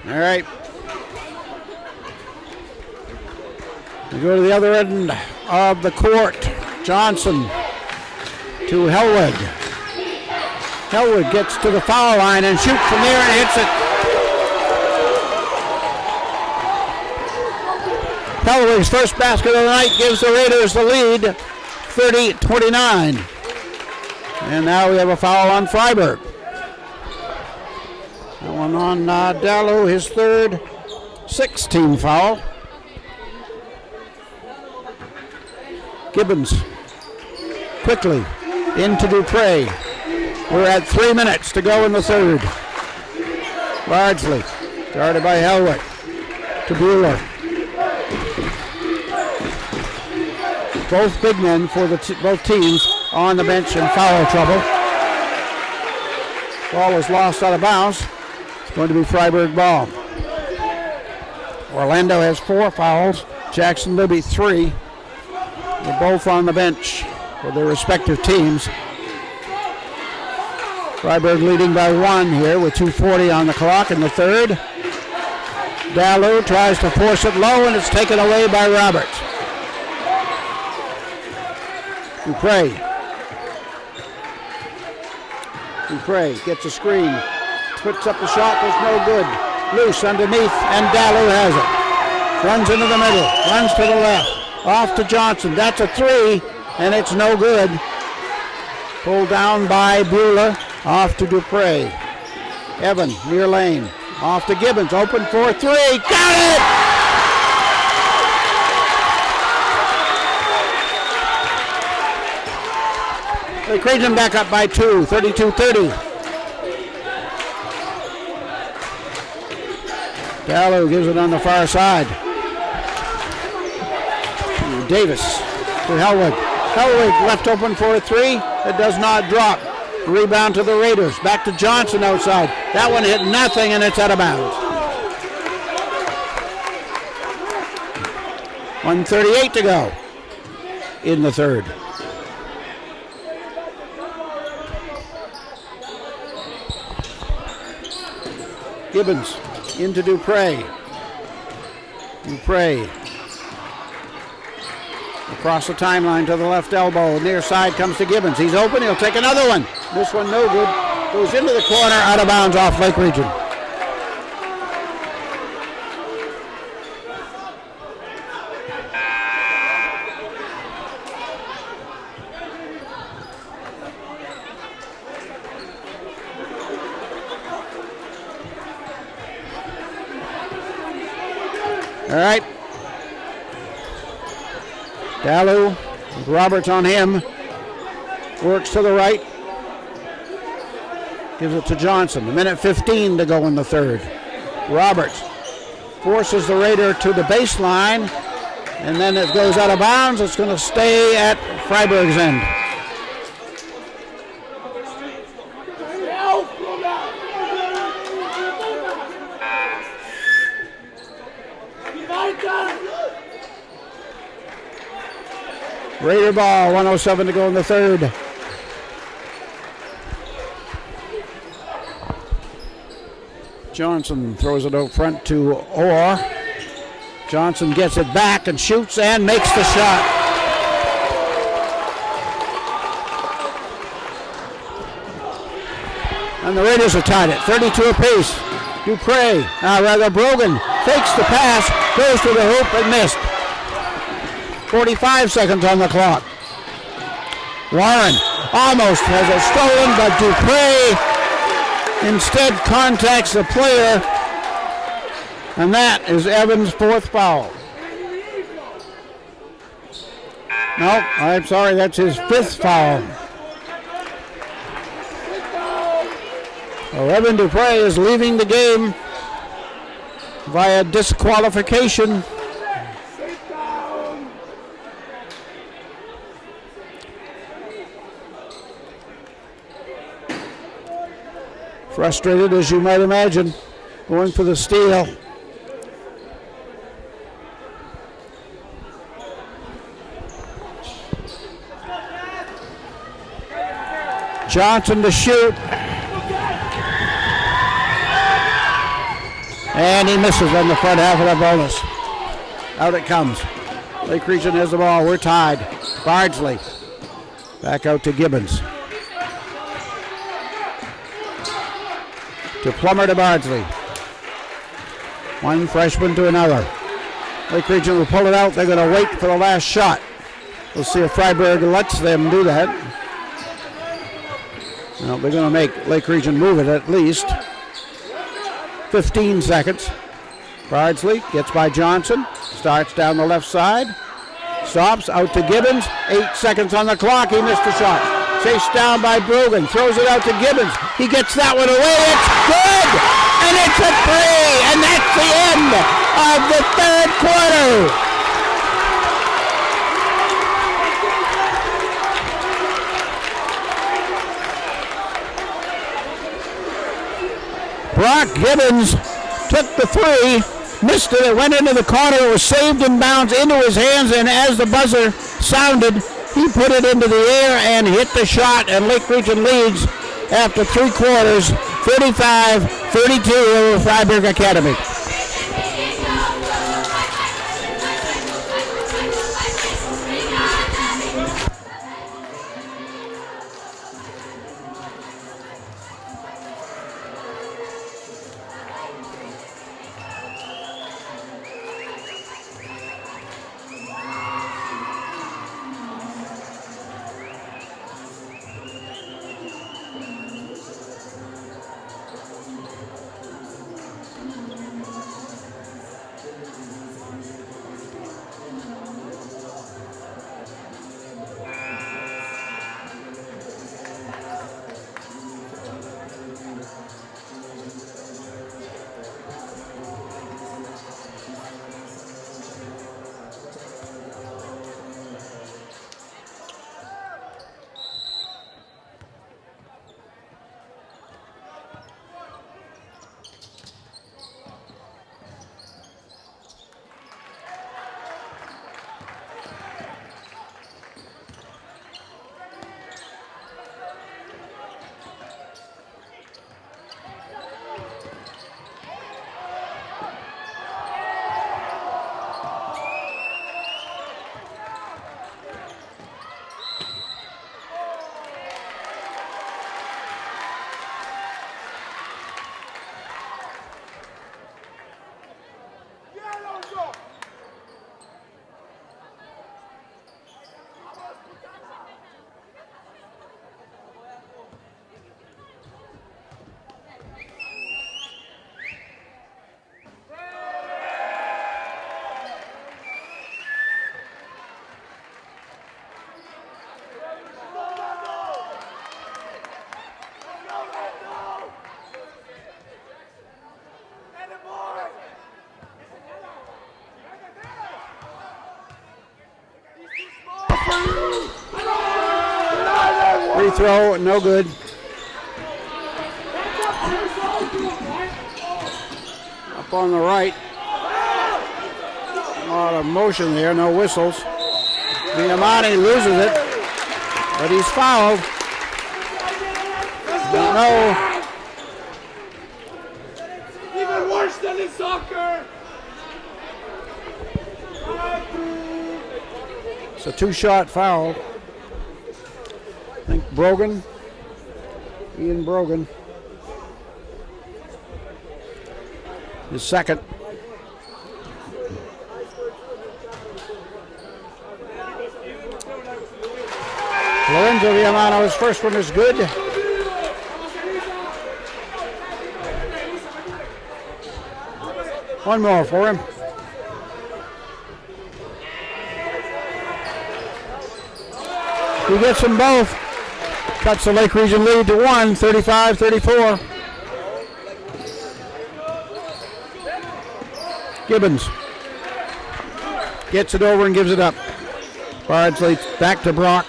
All right. We go to the other end of the court. Johnson to Hellwood. Hellwood gets to the foul line and shoots from there and hits it. Hellwood's first basket of the night gives the Raiders the lead, 30-29. And now we have a foul on Fryeburg. That one on Dallo, his third, 16 foul. Gibbons quickly into Dupre. We're at 3 minutes to go in the third. Largely guarded by Hellwood to Bueller. Both big men for both teams on the bench in foul trouble. Ball was lost out of bounds. It's going to be Fryeburg ball. Orlando has 4 fouls. Jackson Libby 3. They're both on the bench for their respective teams. Fryeburg leading by 1 here with 2:40 on the clock in the third. Dallo tries to force it low, and it's taken away by Roberts. Dupre gets a screen, puts up the shot, was no good. Loose underneath, and Dallo has it. Runs into the middle, runs to the left, off to Johnson. That's a 3, and it's no good. Pulled down by Bueller, off to Dupre. Evan, near lane, off to Gibbons, open for 3, got it! They craned him back up by 2, 32-30. Dallo gives it on the far side. Davis to Hellwig. Hellwig left open for a 3. It does not drop. Rebound to the Raiders. Back to Johnson outside. That one hit nothing, and it's out of bounds. 1:38 to go in the third. Gibbons into Dupre. Dupre across the timeline to the left elbow. Near side comes to Gibbons. He's open. He'll take another one. This one no good. Goes into the corner, out of bounds off Lake Region. All right. Dallo with Roberts on him. Works to the right. Gives it to Johnson. 1:15 to go in the third. Roberts forces the Raider to the baseline, and then it goes out of bounds. It's going to stay at Fryeburg's end. Raider ball, 1:07 to go in the third. Johnson throws it out front to Orr. Johnson gets it back and shoots and makes the shot. And the Raiders are tied at 32 apiece. Brogan fakes the pass, goes to the hoop and missed. 45 seconds on the clock. Warren almost has it stolen, but Dupre instead contacts the player, and that is Evans' 4th foul. No, I'm sorry, that's his 5th foul. So Evan Dupre is leaving the game via disqualification. Frustrated, as you might imagine, going for the steal. Johnson to shoot. And he misses on the front half of the bonus. Out it comes. Lake Region has the ball. We're tied. Bardsley. Back out to Gibbons. To Plummer to Bardsley. One freshman to another. Lake Region will pull it out. They're going to wait for the last shot. We'll see if Fryeburg lets them do that. Well, they're going to make Lake Region move it at least. 15 seconds. Bardsley gets by Johnson. Starts down the left side. Stops out to Gibbons. 8 seconds on the clock. He missed the shot. Chased down by Brogan, throws it out to Gibbons. He gets that one away. It's good! And it's a 3! And that's the end of the third quarter. Brock Gibbons took the 3, missed it, it went into the corner, it was saved in bounds into his hands, and as the buzzer sounded, he put it into the air and hit the shot, and Lake Region leads after 3 quarters, 35-32 over Fryeburg Academy. Free throw, no good. Up on the right. A lot of motion there, no whistles. Viamani loses it, but he's fouled. Don't know. Even worse than in soccer. It's a 2-shot foul. I think Ian Brogan, his second. Lorenzo Viamano's first one is good. One more for him. He gets them both. Cuts the Lake Region lead to 1, 35-34. Gibbons gets it over and gives it up. Bardsley back to Brock.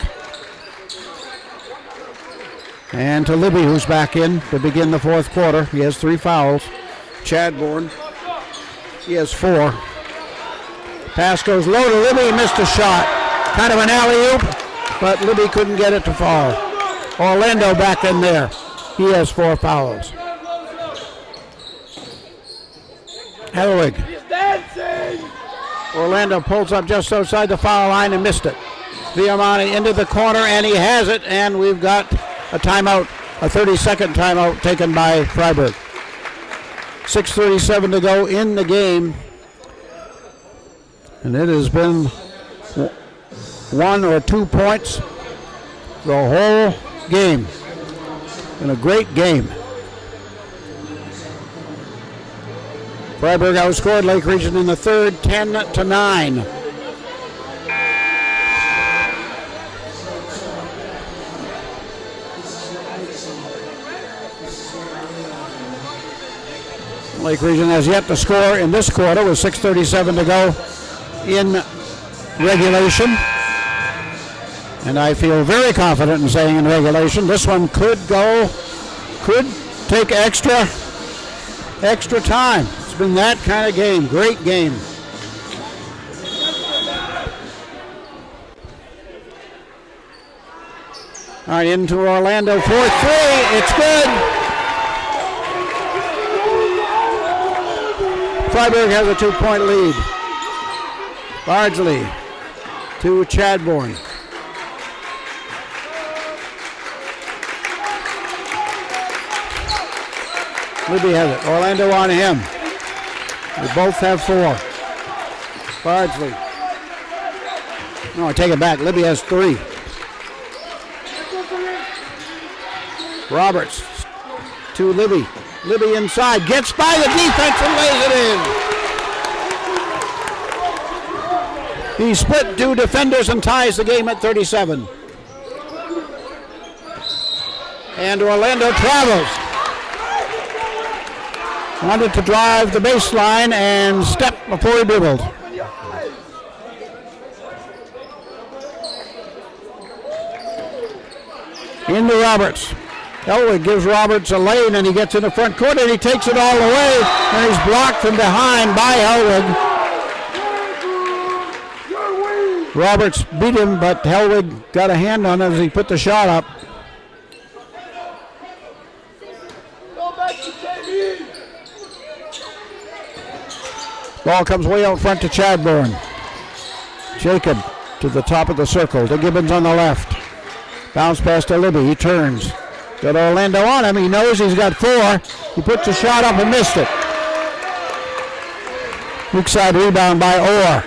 And to Libby, who's back in to begin the fourth quarter. He has 3 fouls. Chadbourne, he has 4. Pass goes low to Libby, he missed a shot. Kind of an alley-oop, but Libby couldn't get it to fall. Orlando back in there. He has 4 fouls. Helwig. Orlando pulls up just outside the foul line and missed it. Viamani into the corner, and he has it, and we've got a timeout, a 30-second timeout taken by Fryeburg. 6:37 to go in the game, and it has been 1 or 2 points the whole game. Been a great game. Fryeburg outscored Lake Region in the third, 10-9. Lake Region has yet to score in this quarter with 6:37 to go in regulation. And I feel very confident in saying in regulation, this one could take extra time. It's been that kind of game, great game. All right, into Orlando, 4-3. It's good. Fryeburg has a 2-point lead. Bardsley to Chadbourne. Libby has it. Orlando on him. They both have 4. Bardsley. No, I take it back. Libby has 3. Roberts to Libby. Libby inside. Gets by the defense and lays it in. He split 2 defenders and ties the game at 37. And Orlando travels. Wanted to drive the baseline and step before he dribbled. Into Roberts. Elwood gives Roberts a lane and he gets in the front court and he takes it all the way and he's blocked from behind by Elwood. Roberts beat him, but Elwood got a hand on it as he put the shot up. Ball comes way out front to Chadbourne. Jacob to the top of the circle to Gibbons on the left. Bounce pass to Libby. He turns. Got Orlando on him. He knows he's got 4. He puts a shot up and missed it. Weak side rebound by Orr.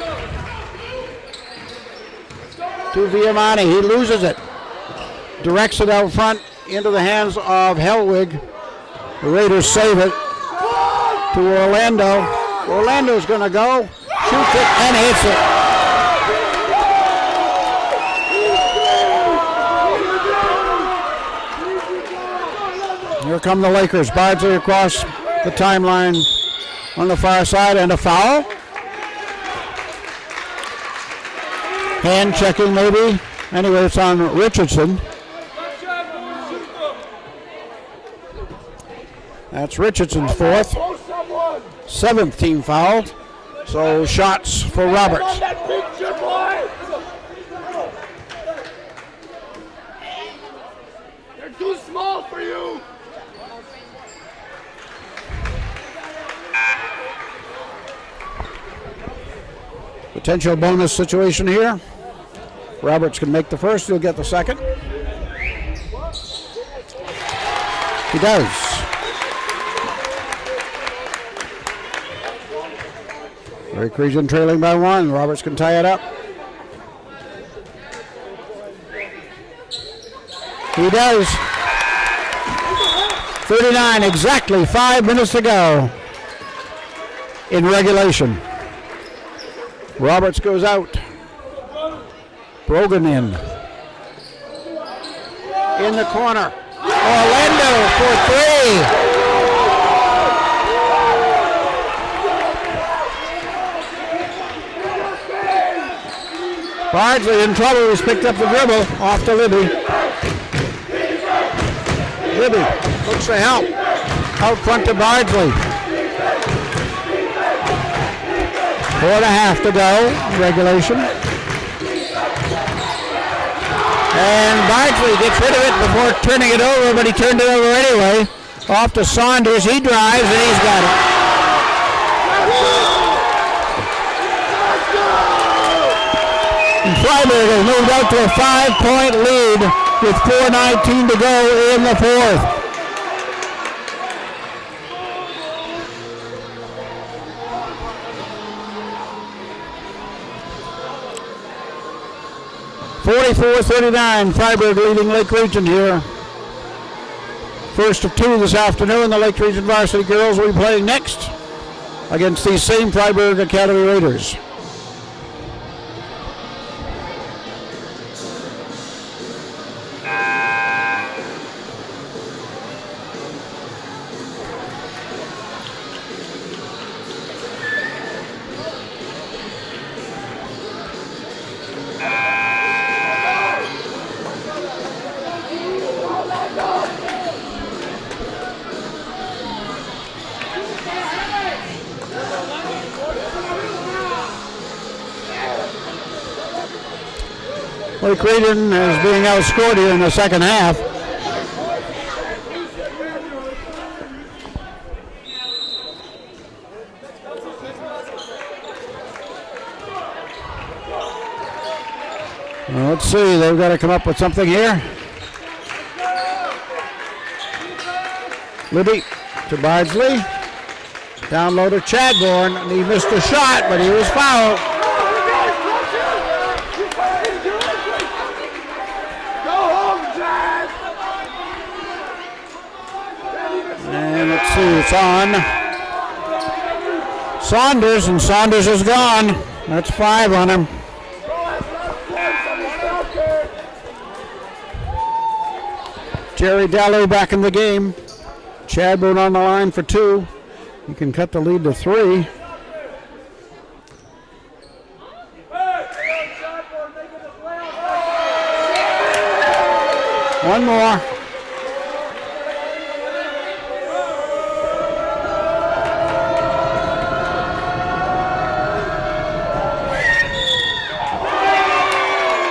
To Viamani. He loses it. Directs it out front into the hands of Hellwig. The Raiders save it to Orlando. Orlando's going to go, shoots it, and hits it. Here come the Lakers. Bardsley across the timeline on the far side, and a foul. Hand checking maybe. Anyway, it's on Richardson. That's Richardson's 4th. 7th team foul. So shots for Roberts. They're too small for you. Potential bonus situation here. Roberts can make the first, he'll get the second. He does. Lake Region trailing by 1. Roberts can tie it up. He does. 39, exactly 5 minutes to go in regulation. Roberts goes out. Brogan in the corner. Orlando for 3. Bardsley in trouble. He's picked up the dribble off to Libby. Libby looks for help. Out front to Bardsley. 4.5 to go in regulation. And Bardsley gets rid of it before turning it over, but he turned it over anyway. Off to Saunders. He drives and he's got it. And Fryeburg has moved out to a 5-point lead with 4:19 to go in the 4th. (44-39). Fryeburg leading Lake Region here. First of 2 this afternoon. The Lake Region varsity girls will be playing next against these same Fryeburg Academy Raiders. Lake Region is being outscored here in the second half. Well, let's see, they've got to come up with something here. Libby to Bardsley. Down low to Chadbourne, and he missed a shot, but he was fouled. And let's see, it's on Saunders, and Saunders is gone. That's 5 on him. Jerry Dallow back in the game. Chadbourne on the line for 2. He can cut the lead to 3. One more.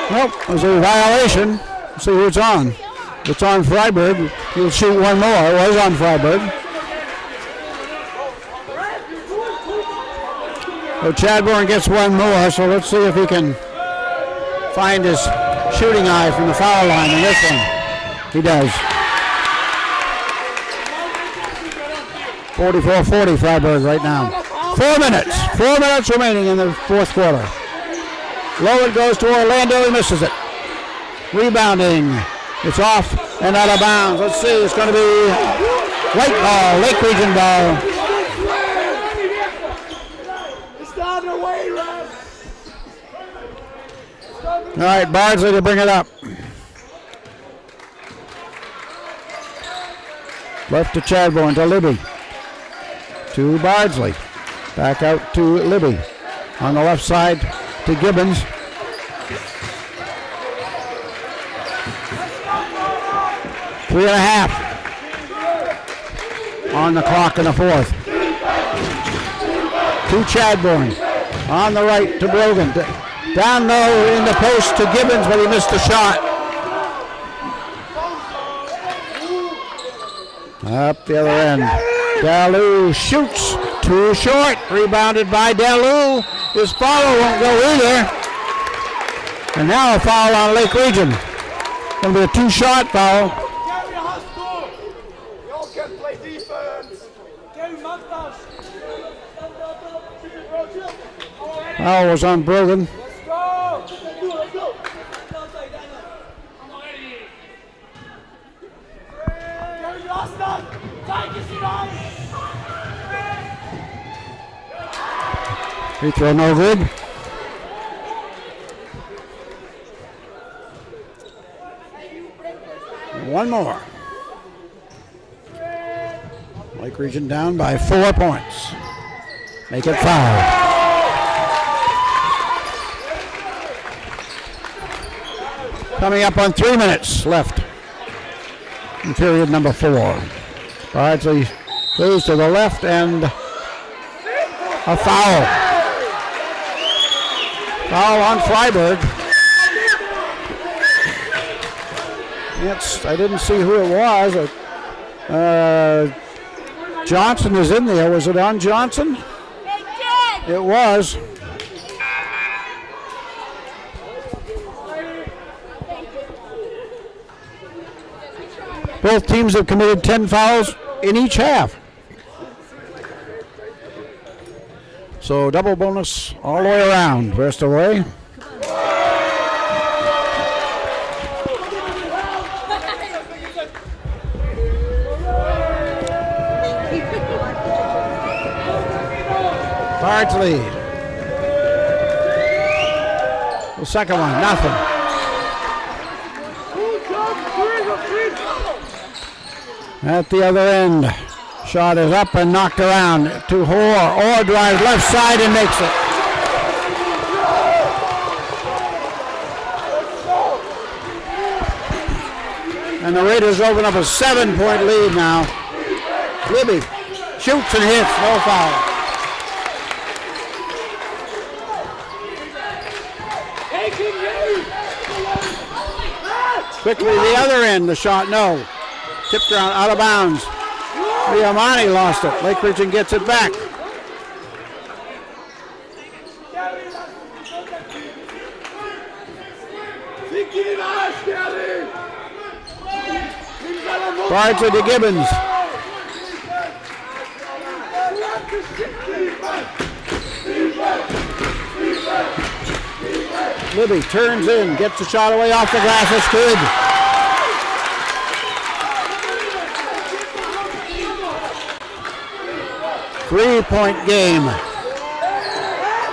Nope, there's a violation. Let's see who it's on. It's on Fryeburg. He'll shoot one more. It was on Fryeburg. So Chadbourne gets one more, so let's see if he can find his shooting eye from the foul line in this one. He does. 44-40 Fryeburg right now. 4 minutes. 4 minutes remaining in the fourth quarter. Low it goes to Orlando. He misses it. Rebounding. It's off and out of bounds. Let's see. It's going to be white ball, Lake Region ball. All right, Bardsley to bring it up. Left to Chadbourne, to Libby. To Bardsley. Back out to Libby. On the left side to Gibbons. Three and a half on the clock in the fourth. To Chadbourne. On the right to Brogan. Down low in the post to Gibbons, but he missed the shot. Up the other end. Dalou shoots. Too short. Rebounded by Dalou. His follow won't go either. And now a foul on Lake Region. Going to be a 2-shot foul. Foul was on Brogan. Free throw no good. One more. Lake Region down by 4 points. Make it 5. Coming up on 3 minutes left in period number 4. Bardsley goes to the left and a foul. Foul on Fryeburg. I didn't see who it was. Johnson is in there. Was it on Johnson? It was. Both teams have committed 10 fouls in each half. So double bonus all the way around. Rest of the way. Bardsley. The second one, nothing. At the other end, shot is up and knocked around to Hoare. Hoare drives left side and makes it. And the Raiders open up a 7-point lead now. Libby shoots and hits, no foul. Quickly the other end, the shot, no. Tipped around, out of bounds. Liamani lost it. Lake Region gets it back. Bardsley to Gibbons. Libby turns in, gets the shot away off the glass. It's good. Three-point game.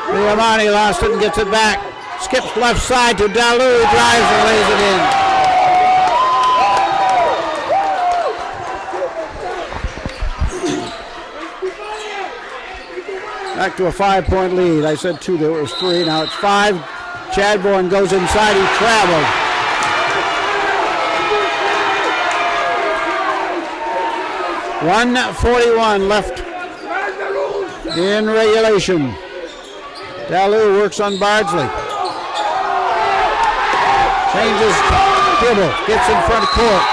Liamani lost it and gets it back. Skips left side to Dalu, drives and lays it in. Back to a 5-point lead. I said 2, there was 3, now it's 5. Chadbourne goes inside, he traveled. .141 left in regulation. Dalu works on Bardsley. Changes dribble, gets in front court.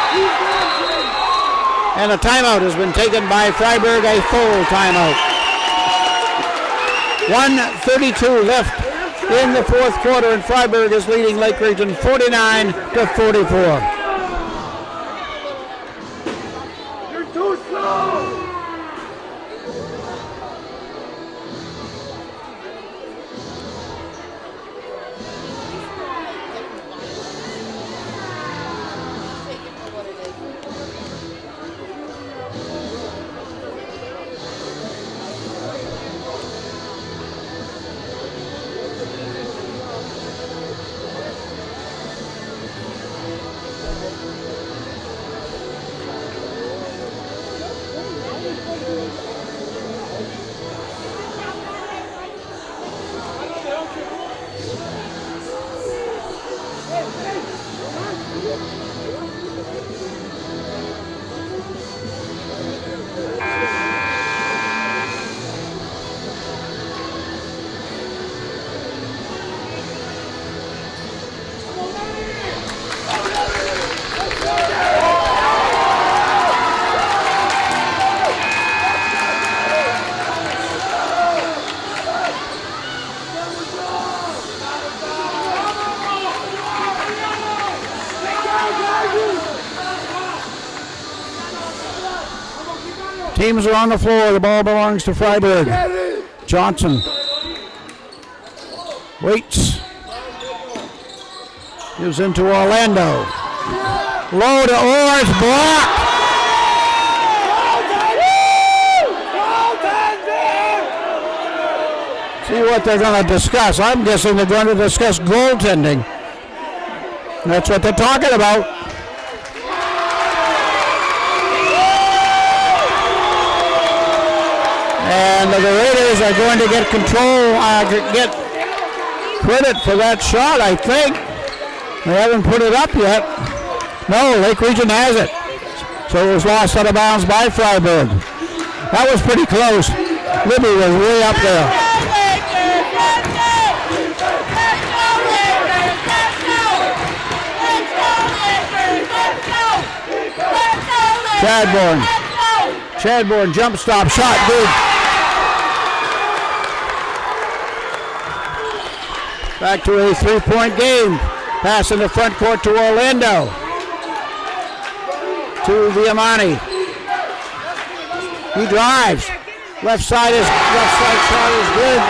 And a timeout has been taken by Fryeburg, a full timeout. 1:32 left in the fourth quarter, and Fryeburg is leading Lake Region 49-44. You're too slow! Teams are on the floor. The ball belongs to Fryeburg. Johnson waits. Gives into Orlando. Low to Orr. It's blocked. See what they're going to discuss. I'm guessing they're going to discuss goaltending. That's what they're talking about. And the Raiders are going to get control, get credit for that shot, I think. They haven't put it up yet. No, Lake Region has it. So it was lost out of bounds by Fryeburg. That was pretty close. Libby was way up there. Chadbourne jump stop shot, good. Back to a 3-point game. Pass in the front court to Orlando. To Liamani. He drives. Left side shot is good.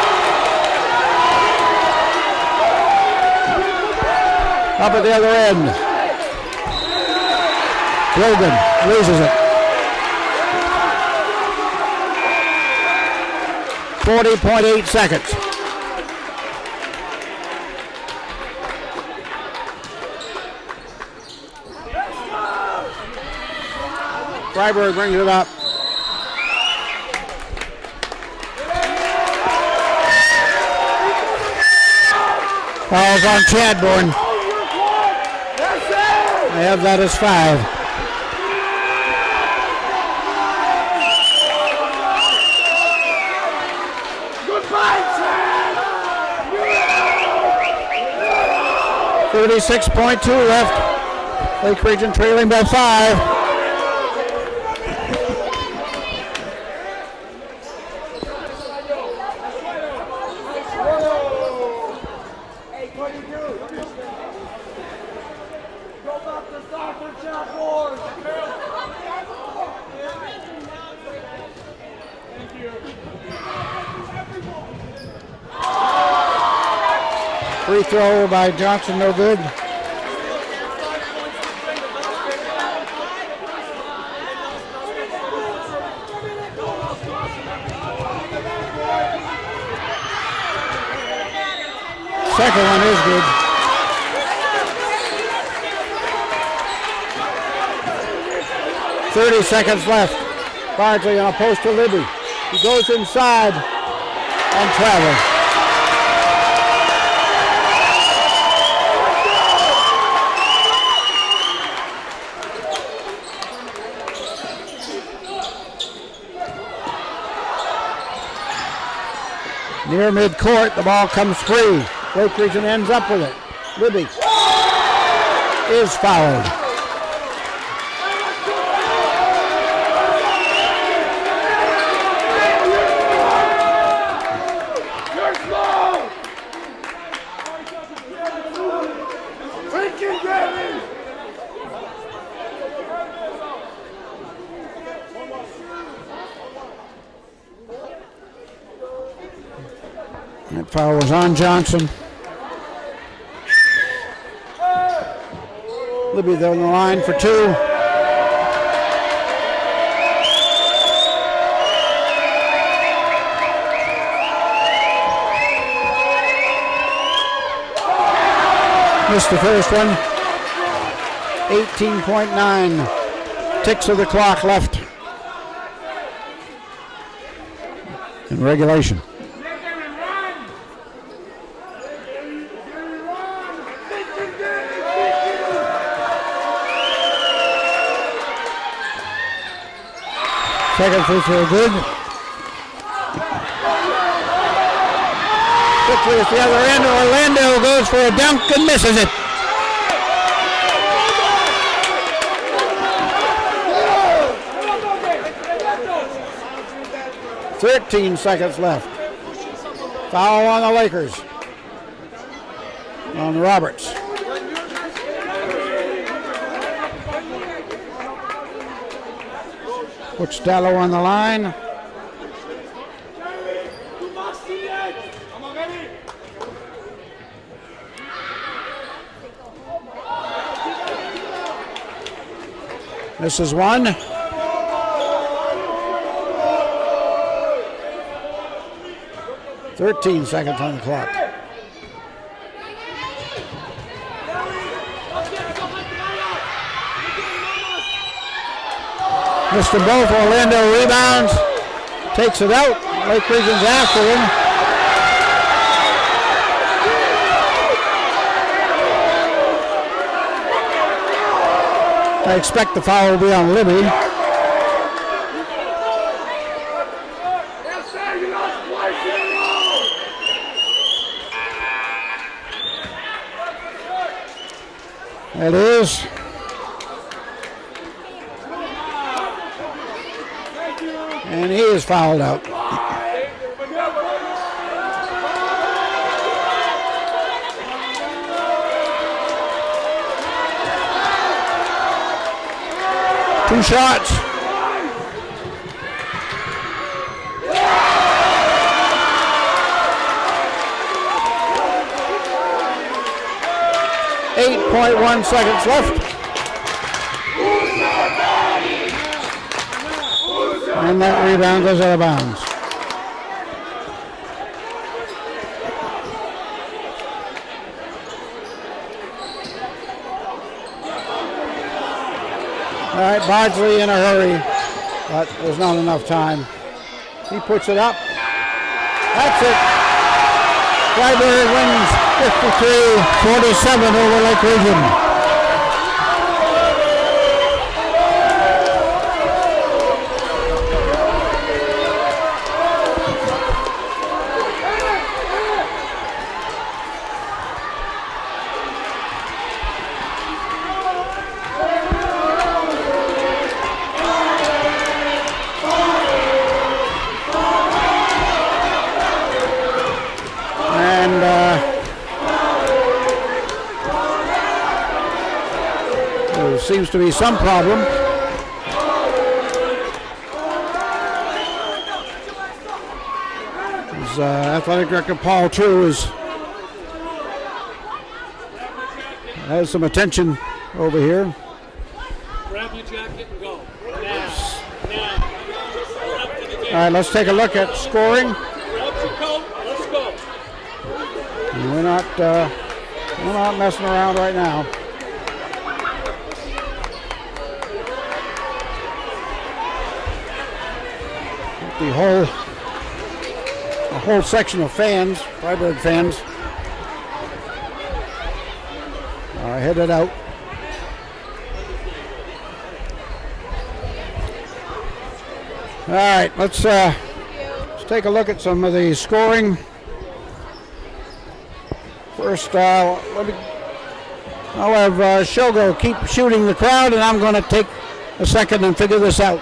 Up at the other end. Logan loses it. 40.8 seconds. Fryeburg brings it up. Fouls on Chadbourne. I have that as 5. Goodbye, Chad! 36.2 left. Lake Region trailing by 5. Free throw by Johnson, no good. Second one is good. .30 seconds left. Bardsley on a post to Libby. He goes inside and travels. Near midcourt, the ball comes free. Lake Region ends up with it. Libby is fouled. You're slow! Freaking Gavin! That foul was on Johnson. Libby on the line for 2. Missed the first one. 18.9 ticks of the clock left in regulation. Second free throw good. Quickly at the other end, Orlando goes for a dunk and misses it. .13 seconds left. Foul on the Lakers. On Roberts. Puts Dallow on the line. This is one. .13 seconds on the clock. Missed them both. Orlando rebounds. Takes it out. Lake Region's after him. I expect the foul will be on Libby. It is. And he is fouled out. Two shots. .1 seconds left. And that rebound goes out of bounds. All right, Bardsley in a hurry, but there's not enough time. He puts it up. That's it. Fryeburg wins 53-47 over Lake Region. seems to be some problem. As, athletic director Paul True has some attention over here. Grab your jacket and go. Now. All right, let's take a look at scoring. Grab your coat. Let's go. We're not messing around right now. The whole section of fans, Fryeburg fans, are headed out. All right, let's take a look at some of the scoring. First, I'll have Shogo keep shooting the crowd, and I'm going to take a second and figure this out.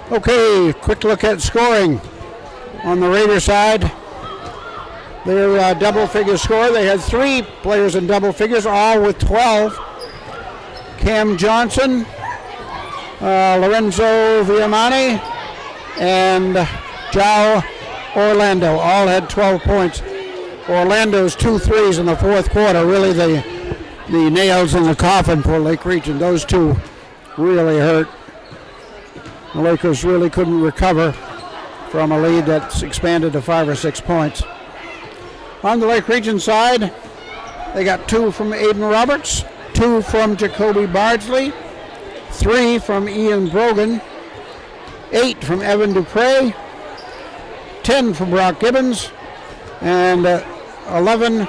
Okay, quick look at scoring on the Raider side. Their double-figure score. They had 3 players in double figures, all with 12. Cam Johnson, Lorenzo Villamani, and Joe Orlando all had 12 points. Orlando's 2 threes in the fourth quarter, really the nails in the coffin for Lake Region. Those two really hurt. The Lakers really couldn't recover from a lead that's expanded to 5 or 6 points. On the Lake Region side, they got 2 from Aiden Roberts, 2 from Jacoby Bardsley, 3 from Ian Brogan, 8 from Evan Dupre, 10 from Brock Gibbons, and 11,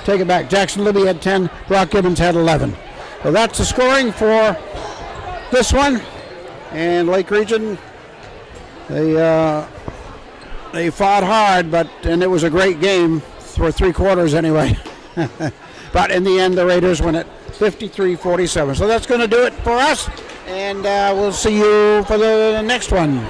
take it back, Jackson Libby had 10, Brock Gibbons had 11. So that's the scoring for this one. And Lake Region, they fought hard, and it was a great game for 3 quarters anyway. But in the end, the Raiders win it 53-47. So that's going to do it for us, and we'll see you for the next one.